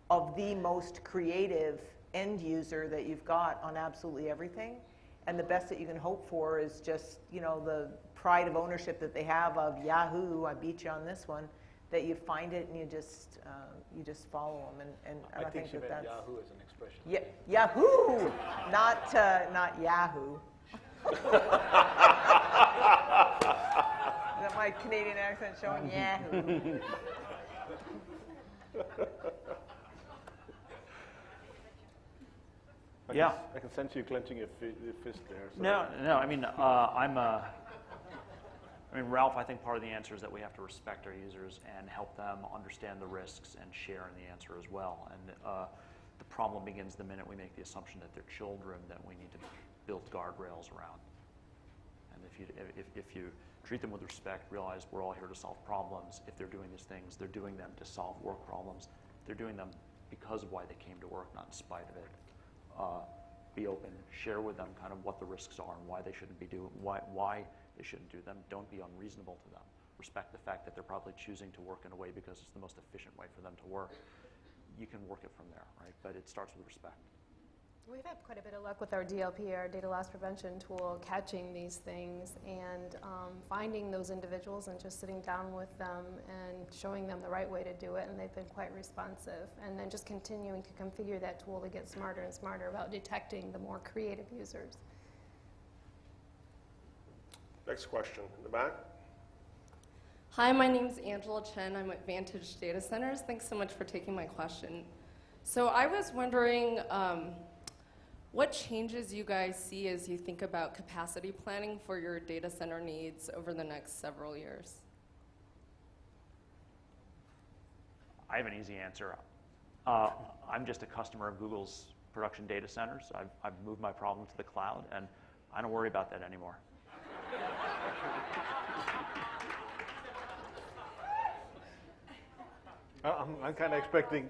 of the most creative end user that you've got on absolutely everything. And the best that you can hope for is just, the pride of ownership that they have of Yahoo, I beat you on this one, that you find it and you just follow them. And I think she meant that's Yahoo as an expression. Yeah, Yahoo, not Yahoo. Is that my Canadian accent showing? Yahoo. I can sense you clenching your fist there. So. No. I mean, Ralph, I think part of the answer is that we have to respect our users and help them understand the risks and share in the answer as well. And the problem begins the minute we make the assumption that they're children that we need to build guardrails around. And if you treat them with respect, realize we're all here to solve problems. If they're doing these things, they're doing them to solve work problems. They're doing them because of why they came to work, not in spite of it. Be open, share with them kind of what the risks are and why they shouldn't be why they shouldn't do them. Don't be unreasonable to them. Respect the fact that they're probably choosing to work in a way because it's the most efficient way for them to work. You can work it from there, right? But it starts with respect. We've had quite a bit of luck with our DLP, our data loss prevention tool, catching these things and finding those individuals and just sitting down with them and showing them the right way to do it, and they've been quite responsive. And then just continuing to configure that tool to get smarter and smarter about detecting the more creative users. Next question in the back. Hi, my name is Angela Chen. I'm at Vantage Data Centers. Thanks so much for taking my question. So I was wondering, what changes you guys see as you think about capacity planning for your data center needs over the next several years? I have an easy answer. I'm just a customer of Google's production data centers. I've moved my problem to the cloud, and I don't worry about that anymore. I'm kind of expecting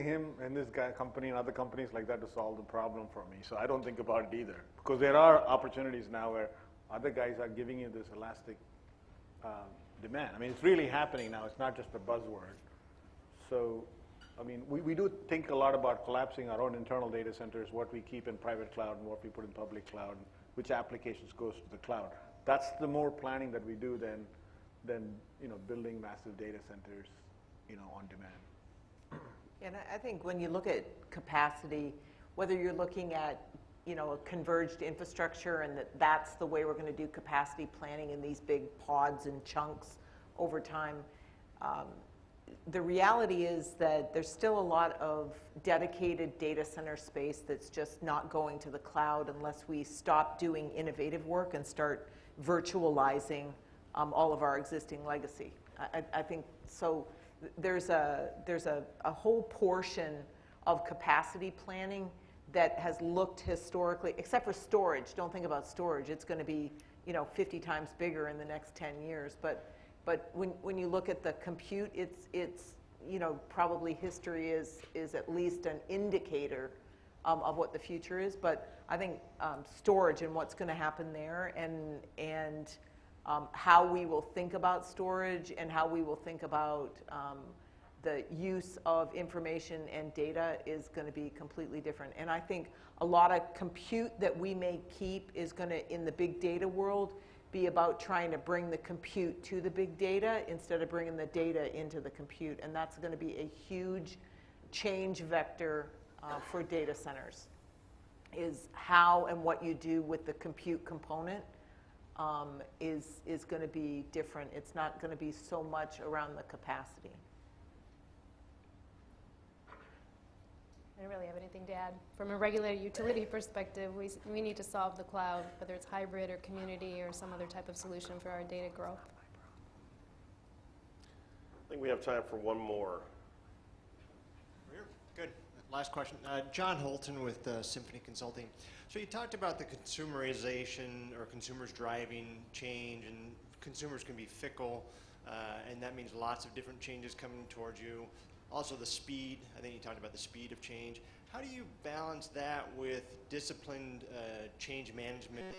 him and this company and other companies like that to solve the problem for me. So I don't think about it either. Because there are opportunities now where other guys are giving you this elastic demand. I mean, it's really happening now. It's not just a buzzword. So, I mean, we do think a lot about collapsing our own internal data centers, what we keep in private cloud and what we put in public cloud, which applications goes to the cloud. That's the more planning that we do than building massive data centers, on demand. And I think when you look at capacity, whether you're looking at you know, a converged infrastructure and that's the way we're going to do capacity planning in these big pods and chunks over time. The reality is that there's still a lot of dedicated data center space that's just not going to the cloud unless we stop doing innovative work and start virtualizing all of our existing legacy. I think so. There's a whole portion of capacity planning that has looked historically, except for storage. Don't think about storage. It's going to be, you know, 50 times bigger in the next 10 years. But when you look at the compute, it's you know, probably history is at least an indicator of what the future is. But I think storage and what's going to happen there, and how we will think about storage and how we will think about the use of information and data is going to be completely different. And I think a lot of compute that we may keep is going to, in the big data world, be about trying to bring the compute to the big data instead of bringing the data into the compute. And that's going to be a huge change vector for data centers, is how and what you do with the compute component is going to be different. It's not going to be so much around the capacity. I don't really have anything to add. From a regulated utility perspective, we need to solve the cloud, whether it's hybrid or community or some other type of solution for our data growth. I think we have time for one more. Good. Last question. John Holton with Symphony Consulting. So you talked about the consumerization or consumers driving change, and consumers can be fickle, and that means lots of different changes coming towards you. Also the speed, I think you talked about the speed of change. How do you balance that with disciplined change management